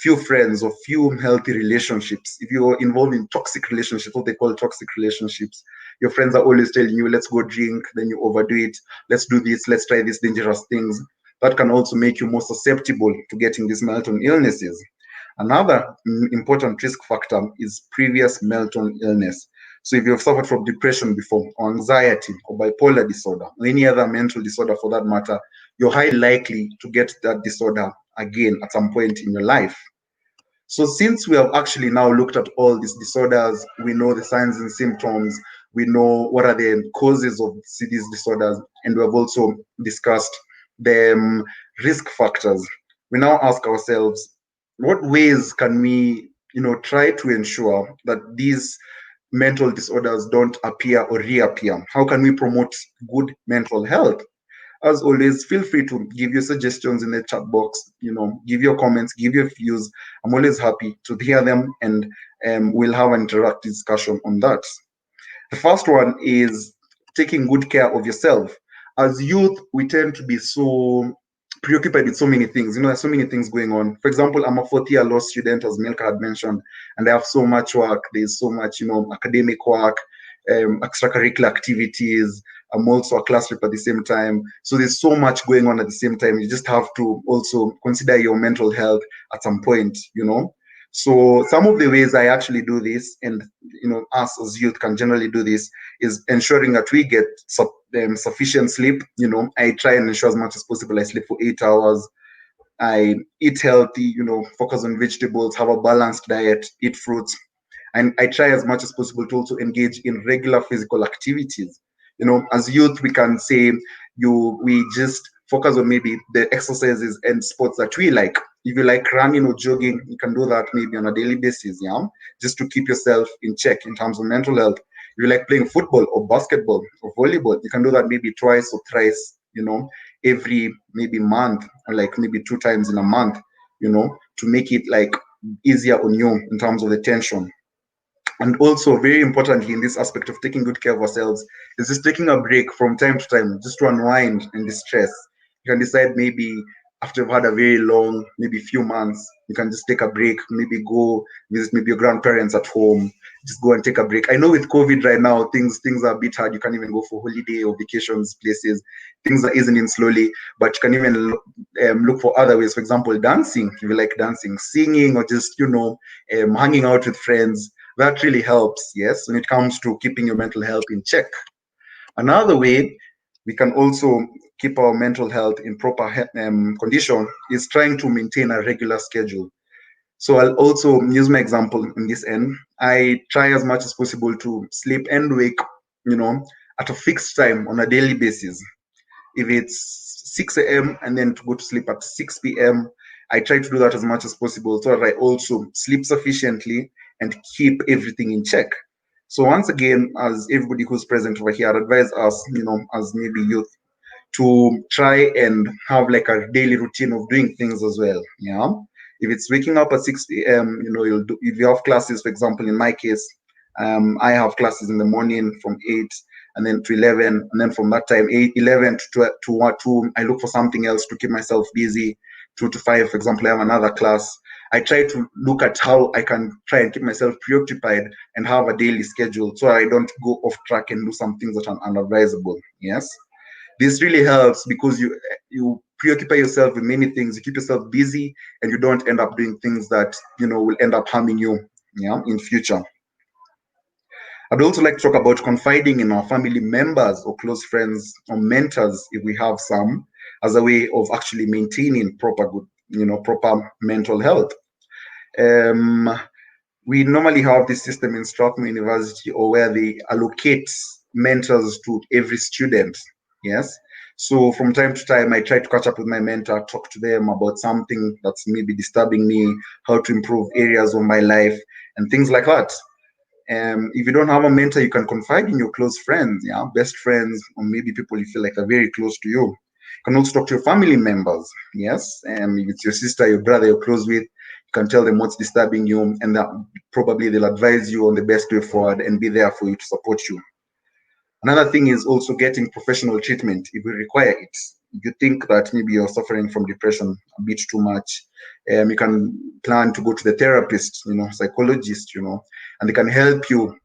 few friends or few healthy relationships. If you're involved in toxic relationships, what they call toxic relationships, your friends are always telling you, let's go drink, then you overdo it, let's do this, let's try these dangerous things. That can also make you more susceptible to getting these mental illnesses. Another important risk factor is previous mental illness. So if you've suffered from depression before, or anxiety, or bipolar disorder, or any other mental disorder for that matter, you're highly likely to get that disorder again at some point in your life. So since we have actually now looked at all these disorders, we know the signs and symptoms, we know what are the causes of these disorders, and we have also discussed the risk factors. We now ask ourselves, what ways can we, try to ensure that these mental disorders don't appear or reappear? How can we promote good mental health? As always, feel free to give your suggestions in the chat box, give your comments, give your views. I'm always happy to hear them, and we'll have an interactive discussion on that. The first one is taking good care of yourself. As youth, we tend to be so preoccupied with so many things. There's so many things going on. For example, I'm a fourth year law student, as Milka had mentioned, and I have so much work. There's so much, academic work, extracurricular activities. I'm also a class rep at the same time. So there's so much going on at the same time. You just have to also consider your mental health at some point, So some of the ways I actually do this, and us as youth can generally do this, is ensuring that we get sufficient sleep. I try and ensure as much as possible I sleep for 8 hours. I eat healthy, focus on vegetables, have a balanced diet, eat fruits. And I try as much as possible to also engage in regular physical activities. As youth, we can say we just focus on maybe the exercises and sports that we like. If you like running or jogging, you can do that maybe on a daily basis, just to keep yourself in check in terms of mental health. If you like playing football or basketball or volleyball, you can do that maybe twice or thrice, every maybe month, or like maybe 2 times in a month, to make it like easier on you in terms of the tension. And also, very importantly, in this aspect of taking good care of ourselves, is just taking a break from time to time, just to unwind and distress. You can decide maybe after you've had a very long, maybe few months, you can just take a break, maybe go visit maybe your grandparents at home, just go and take a break. I know with COVID right now, things are a bit hard. You can't even go for holiday or vacations places. Things are easing in slowly, but you can even look for other ways. For example, dancing, if you like dancing, singing, or just, hanging out with friends. That really helps, yes, when it comes to keeping your mental health in check. Another way we can also keep our mental health in proper condition is trying to maintain a regular schedule. So I'll also use my example in this end. I try as much as possible to sleep and wake, at a fixed time on a daily basis. If it's 6 a.m. and then to go to sleep at 6 p.m., I try to do that as much as possible so that I also sleep sufficiently and keep everything in check. So once again, as everybody who's present over here, I'd advise us, as maybe youth, to try and have like a daily routine of doing things as well. If it's waking up at 6 a.m., you'll do, if you have classes, for example, in my case, I have classes in the morning from 8 and then to 11, and then from that time 11 to 2, I look for something else to keep myself busy. 2 to 5, for example, I have another class. I try to look at how I can try and keep myself preoccupied and have a daily schedule so I don't go off track and do some things that are unadvisable. Yes, this really helps because you preoccupy yourself with many things. You keep yourself busy, and you don't end up doing things that will end up harming you, in future. I'd also like to talk about confiding in our family members or close friends or mentors, if we have some, as a way of actually maintaining proper mental health. We normally have this system in Strathmore University, or where they allocate mentors to every student. Yes. So from time to time, I try to catch up with my mentor, talk to them about something that's maybe disturbing me, how to improve areas of my life, and things like that. If you don't have a mentor, you can confide in your close friends, best friends, or maybe people you feel like are very close to you. You can also talk to your family members, yes. If it's your sister, your brother you're close with, you can tell them what's disturbing you, and that probably they'll advise you on the best way forward and be there for you to support you. Another thing is also getting professional treatment if you require it. If you think that maybe you're suffering from depression a bit too much, you can plan to go to the therapist, psychologist, and they can help you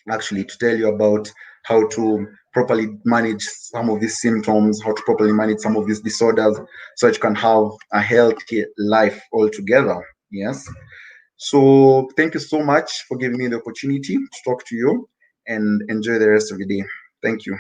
actually to tell you about how to properly manage some of these symptoms, how to properly manage some of these disorders, so that you can have a healthy life altogether. Yes. So thank you so much for giving me the opportunity to talk to you, and enjoy the rest of the day. Thank you.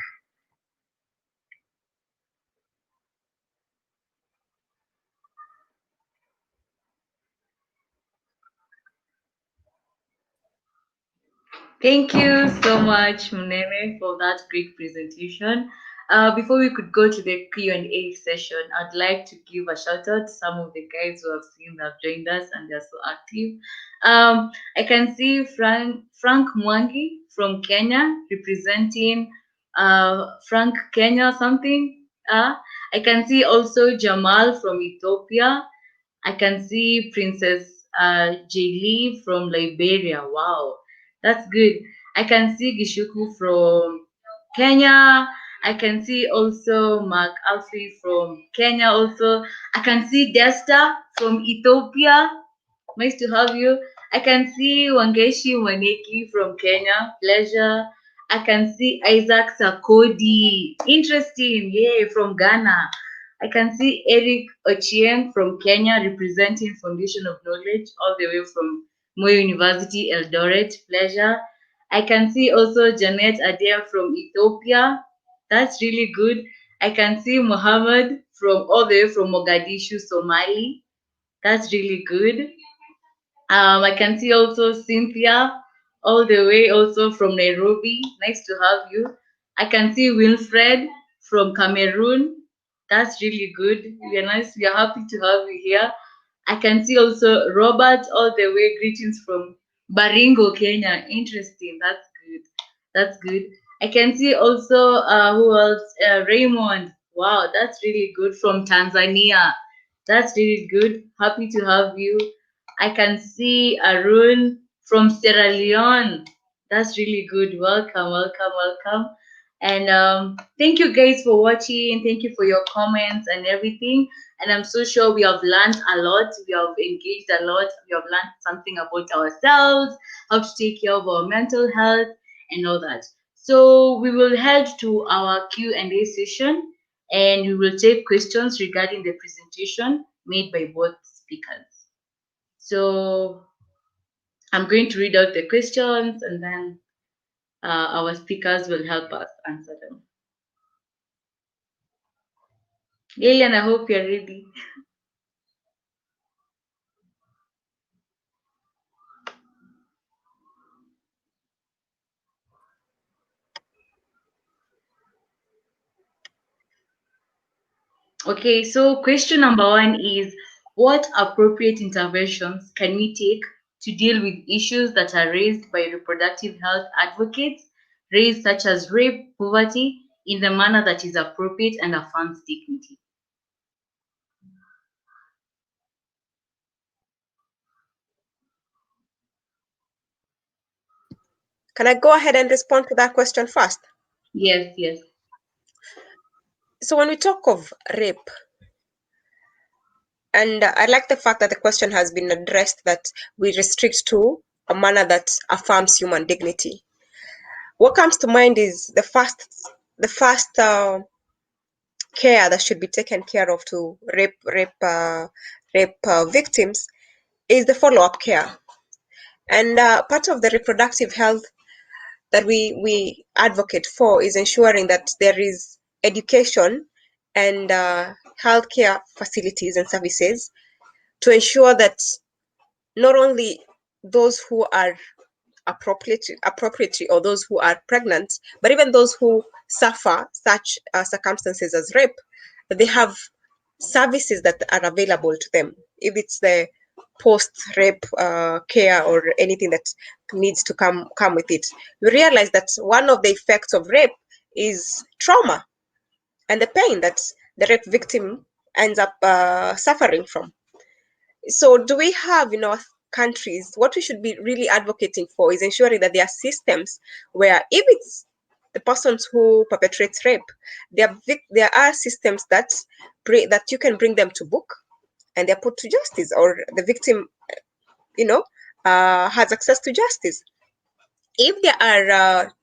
Thank you so much, Muneme, for that great presentation. Before we could go to the Q&A session, I'd like to give a shout out to some of the guys who have seen have joined us and they're so active. I can see Frank Mwangi from Kenya representing Frank Kenya something. I can see also Jamal from Ethiopia. I can see Princess Jaylee from Liberia. Wow, that's good. I can see Gishuku from Kenya. I can see also Mark Alfie from Kenya also. I can see Desta from Ethiopia. Nice to have you. I can see Wangeshi Waneki from Kenya. Pleasure. I can see Isaac Sakodi. Interesting. Yay, from Ghana. I can see Eric Ochieng from Kenya representing Foundation of Knowledge all the way from Moi University, Eldoret. Pleasure. I can see also Janet Adair from Ethiopia. That's really good. I can see Muhammad from all the way from Mogadishu, Somali. That's really good. I can see also Cynthia all the way also from Nairobi. Nice to have you. I can see Wilfred from Cameroon. That's really good. We are nice. We are happy to have you here. I can see also Robert all the way. Greetings from Baringo, Kenya. Interesting. That's good. That's good. I can see also who else? Raymond. Wow, that's really good from Tanzania. That's really good. Happy to have you. I can see Arun from Sierra Leone. That's really good. Welcome, welcome, welcome. And thank you guys for watching. Thank you for your comments and everything. And I'm so sure we have learned a lot. We have engaged a lot. We have learned something about ourselves, how to take care of our mental health and all that. So we will head to our Q&A session and we will take questions regarding the presentation made by both speakers. So I'm going to read out the questions and then our speakers will help us answer them. Lilian, I hope you're ready. Okay, so question number 1 is, what appropriate interventions can we take to deal with issues that are raised by reproductive health advocates, raised such as rape, poverty, in the manner that is appropriate and affirms dignity? Can I go ahead and respond to that question first? Yes, yes. So when we talk of rape, and I like the fact that the question has been addressed that we restrict to a manner that affirms human dignity. What comes to mind is the first care that should be taken care of to rape victims is the follow-up care. And part of the reproductive health that we advocate for is ensuring that there is education and healthcare facilities and services to ensure that not only those who are appropriately or those who are pregnant, but even those who suffer such circumstances as rape, that they have services that are available to them. If it's the post-rape care or anything that needs to come with it, we realize that one of the effects of rape is trauma and the pain that the rape victim ends up suffering from. So do we have in our countries, what we should be really advocating for is ensuring that there are systems where if it's the persons who perpetrates rape, there are systems that you can bring them to book and they're put to justice, or the victim has access to justice. If there are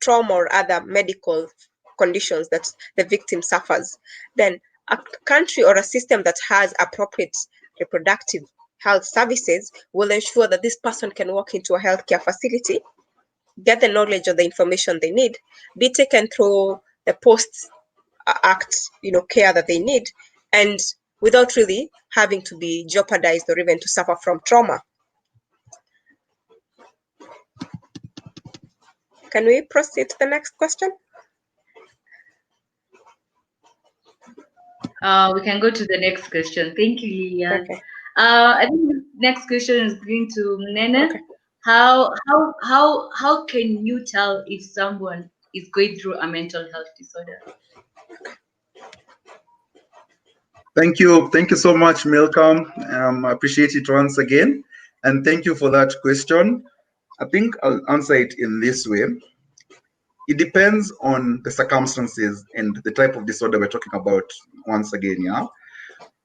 trauma or other medical conditions that the victim suffers, then a country or a system that has appropriate reproductive health services will ensure that this person can walk into a healthcare facility, get the knowledge or the information they need, be taken through the post-act care that they need, and without really having to be jeopardized or even to suffer from trauma. Can we proceed to the next question? We can go to the next question. Thank you, Lilian. Okay. I think the next question is going to Nene. Okay. How can you tell if someone is going through a mental health disorder? Thank you so much, Malcolm. I appreciate it once again, and thank you for that question. I think I'll answer it in this way. it depends on the circumstances and the type of disorder we're talking about once again, yeah?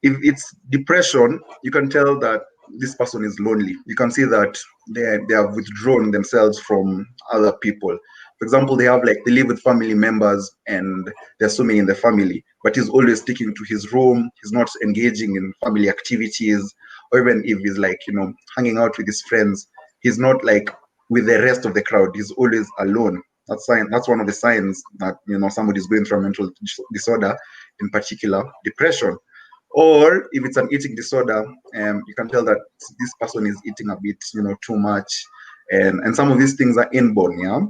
If it's depression, you can tell that this person is lonely. You can see that they have withdrawn themselves from other people. For example, they live with family members and there's so many in the family, but he's always sticking to his room. He's not engaging in family activities, or even if he's hanging out with his friends, he's not with the rest of the crowd. He's always alone. That's one of the signs that somebody's going through a mental disorder, in particular depression. Or if it's an eating disorder, you can tell that this person is eating a bit, too much, and some of these things are inborn, yeah.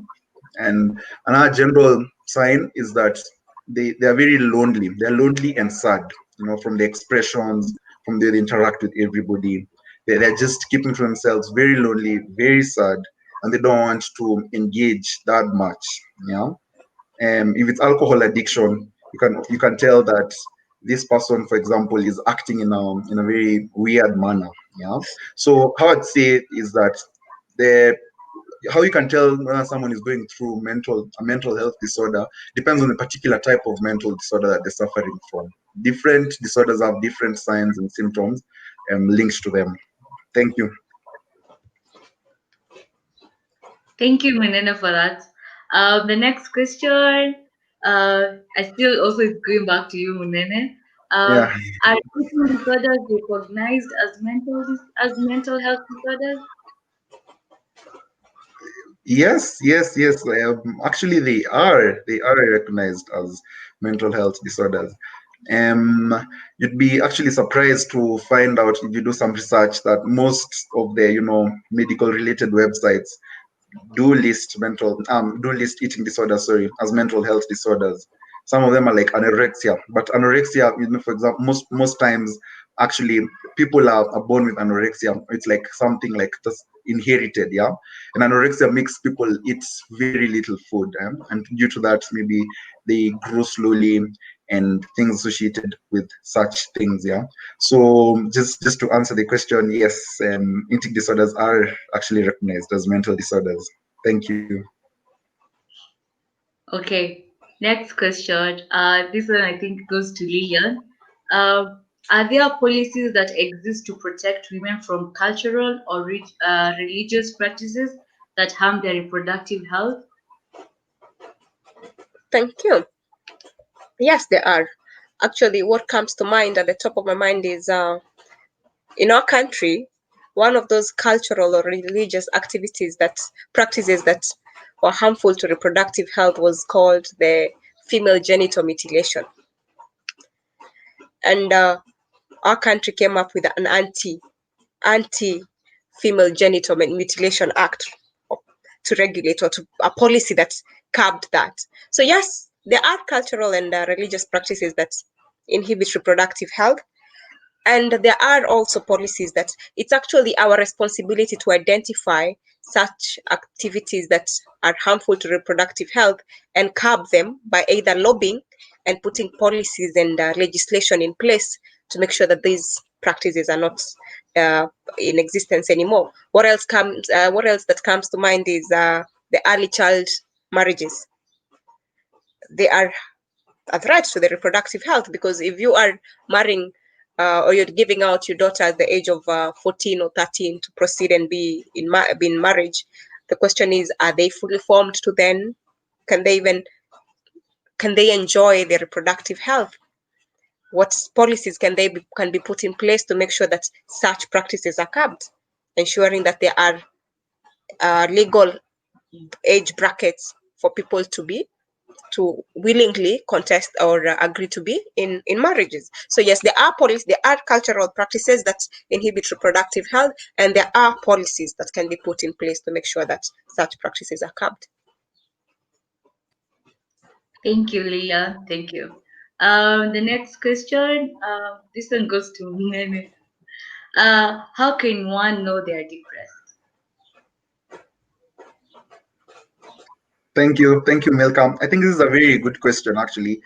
And another general sign is that they are very lonely. They're lonely and sad, from the expressions, from the way they interact with everybody. They're just keeping to themselves, very lonely, very sad, and they don't want to engage that much, yeah. If it's alcohol addiction, you can tell that this person, for example, is acting in a very weird manner, yeah. So how I'd say is that how you can tell whether someone is going through a mental health disorder depends on the particular type of mental disorder that they're suffering from. Different disorders have different signs and symptoms linked to them. Thank you. Thank you, Munene, for that. The next question, I still also is going back to you, Munene. Yeah. Are eating disorders recognized as mental health disorders? Yes. Actually, they are recognized as mental health disorders. You'd be actually surprised to find out, if you do some research, that most of the medical related websites do list eating disorders, as mental health disorders. Some of them are like anorexia, but anorexia, for example, most times actually people are born with anorexia. It's like something like just inherited, yeah. And anorexia makes people eat very little food, and due to that, maybe they grow slowly and things associated with such things, yeah. So just to answer the question, yes, eating disorders are actually recognized as mental disorders. Thank you. Okay, next question. This one I think goes to Lillian. Are there policies that exist to protect women from cultural or religious practices that harm their reproductive health? Thank you. Yes, there are. Actually, what comes to mind at the top of my mind is in our country, one of those cultural or religious practices that were harmful to reproductive health was called the female genital mutilation. And our country came up with an anti-female genital mutilation act to regulate, or to a policy that curbed that. So yes, there are cultural and religious practices that inhibit reproductive health. And there are also policies that it's actually our responsibility to identify such activities that are harmful to reproductive health and curb them by either lobbying and putting policies and legislation in place to make sure that these practices are not in existence anymore. What else that comes to mind is the early child marriages. They are a threat to the reproductive health, because if you are marrying or you're giving out your daughter at the age of 14 or 13 to proceed and be in marriage, the question is, are they fully formed to then? Can they enjoy their reproductive health? What policies can be put in place to make sure that such practices are curbed, ensuring that there are legal age brackets for people to willingly contest or agree to be in marriages. So yes, there are cultural practices that inhibit reproductive health, and there are policies that can be put in place to make sure that such practices are curbed. Thank you, Leah. Thank you. The next question, this one goes to Nene. How can one know they are depressed? Thank you, Malcolm. I think this is a very good question, actually,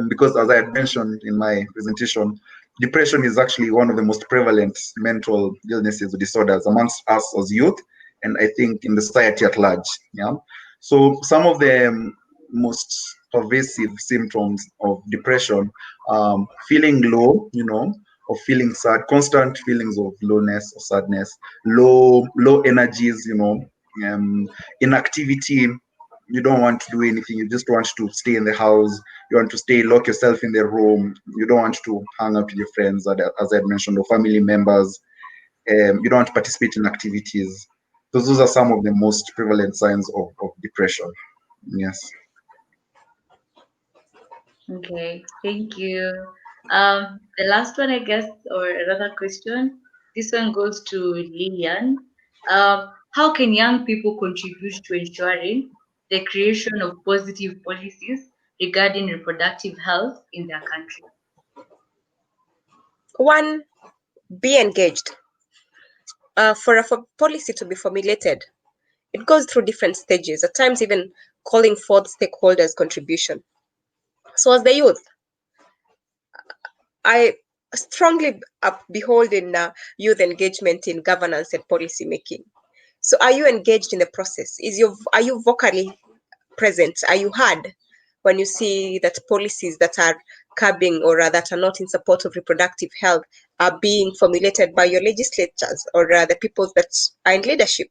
because as I had mentioned in my presentation, depression is actually one of the most prevalent mental illnesses or disorders amongst us as youth, and I think in the society at large. Yeah. So some of the most pervasive symptoms of depression, feeling low, or feeling sad, constant feelings of lowness or sadness, low energies, inactivity. You don't want to do anything. You just want to stay in the house. You want to lock yourself in the room. You don't want to hang out with your friends, as I had mentioned, or family members. You don't want to participate in activities. Those are some of the most prevalent signs of depression. Yes. Okay, thank you. The last one, I guess, or another question. This one goes to Lillian. How can young people contribute to ensuring the creation of positive policies regarding reproductive health in their country? One, be engaged. For a policy to be formulated, it goes through different stages, at times even calling forth stakeholders' contribution. So as the youth, I strongly behold in youth engagement in governance and policy making. So are you engaged in the process? Are you vocally present? Are you heard when you see that policies that are curbing or that are not in support of reproductive health are being formulated by your legislatures or the people that are in leadership?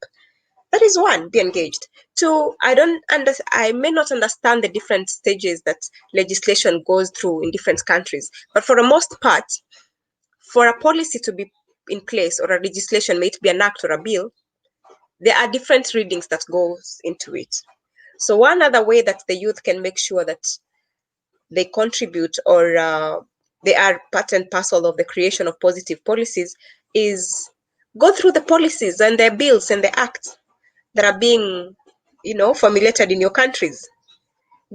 That is one, be engaged. Two, I may not understand the different stages that legislation goes through in different countries, but for the most part, for a policy to be in place or a legislation, may it be an act or a bill, there are different readings that goes into it. So one other way that the youth can make sure that they contribute or they are part and parcel of the creation of positive policies is go through the policies and the bills and the acts that are being, formulated in your countries.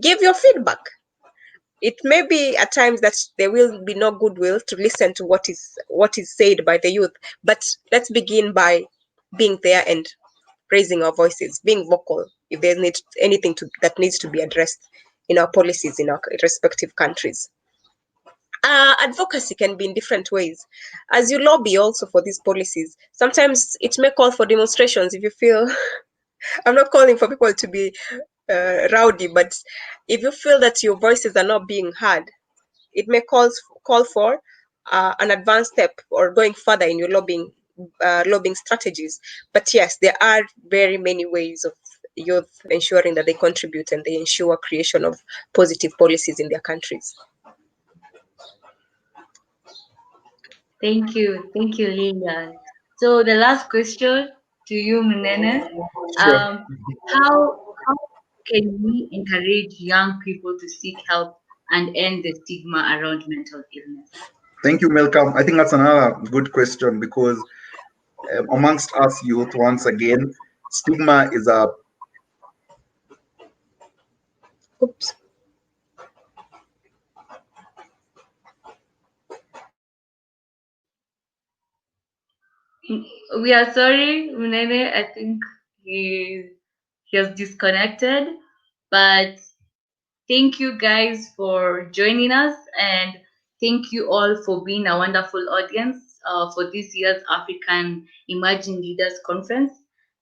Give your feedback. It may be at times that there will be no goodwill to listen to what is said by the youth, but let's begin by being there and raising our voices, being vocal if there's anything that needs to be addressed in our policies in our respective countries. Advocacy can be in different ways. As you lobby also for these policies, sometimes it may call for demonstrations if you feel I'm not calling for people to be rowdy, but if you feel that your voices are not being heard, it may call for an advanced step or going further in your lobbying strategies. But yes, there are very many ways of youth ensuring that they contribute and they ensure creation of positive policies in their countries. Thank you, Lillian. So the last question to you, Munene. Sure. How can we encourage young people to seek help and end the stigma around mental illness? Thank you, Malcolm. I think that's another good question because amongst us youth, once again, stigma is a We are sorry, Munene. I think he has disconnected, but thank you guys for joining us, and thank you all for being a wonderful audience for this year's African Emerging Leaders Conference.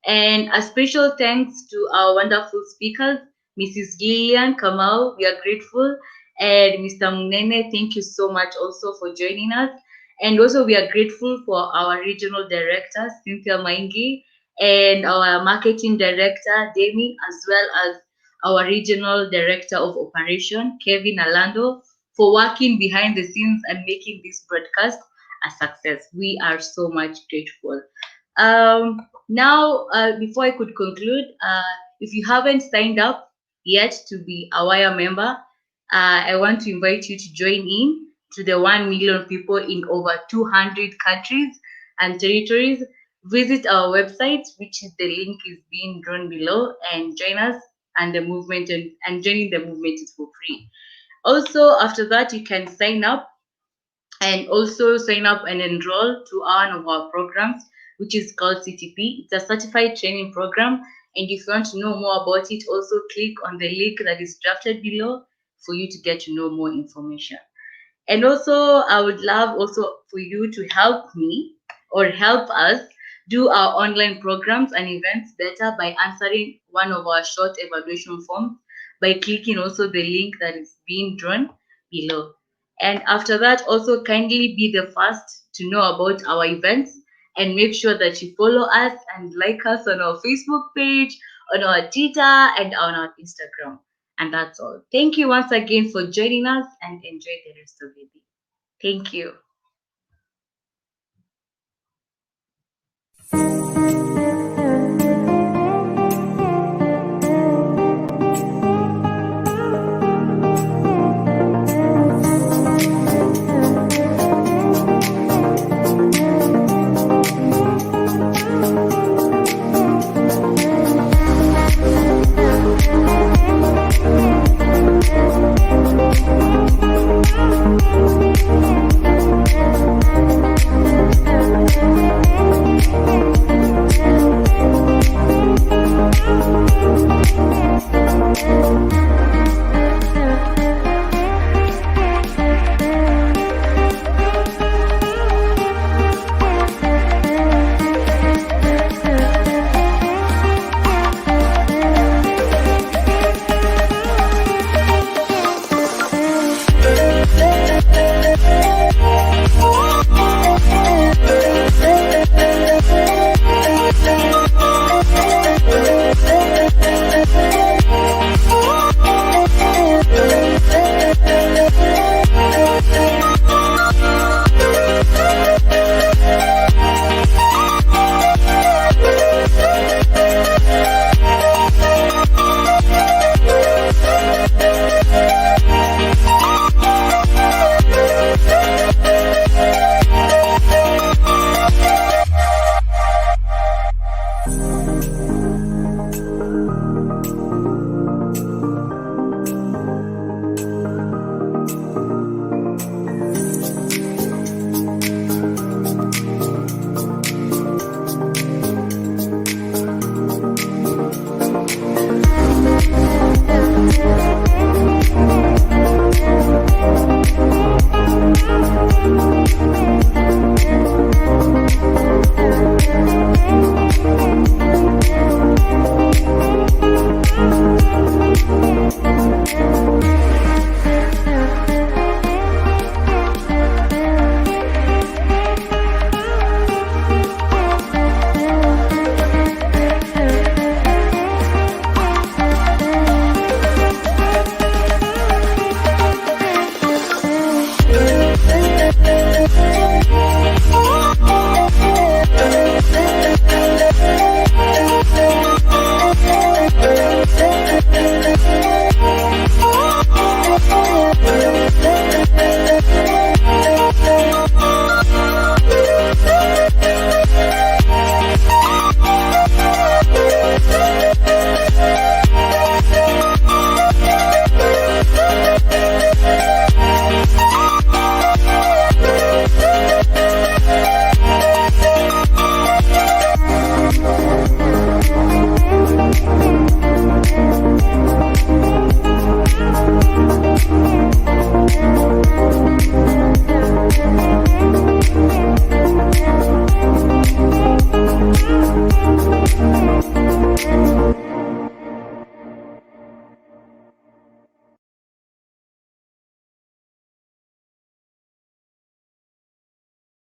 And a special thanks to our wonderful speakers, Mrs. Lillian Kamau, we are grateful, and Mr. Munene, thank you so much also for joining us. And also we are grateful for our regional director, Cynthia Maingi, and our marketing director, Demi, as well as our regional director of operation, Kevin Alando, for working behind the scenes and making this broadcast a success. We are so much grateful. Now, before I could conclude, if you haven't signed up yet to be a WIRE member, I want to invite you to join in to the 1 million people in over 200 countries and territories. Visit our website, which is the link is being drawn below, and join us and the movement, and joining the movement is for free. Also, after that, you can sign up and enroll to one of our programs, which is called CTP. It's a certified training program. And if you want to know more about it, also click on the link that is drafted below for you to get to know more information. And also, I would love also for you to help me or help us do our online programs and events better by answering one of our short evaluation forms by clicking also the link that is being drawn below. And after that, also kindly be the first to know about our events and make sure that you follow us and like us on our Facebook page, on our Twitter, and on our Instagram. And that's all. Thank you once again for joining us and enjoy the rest of the day. Thank you.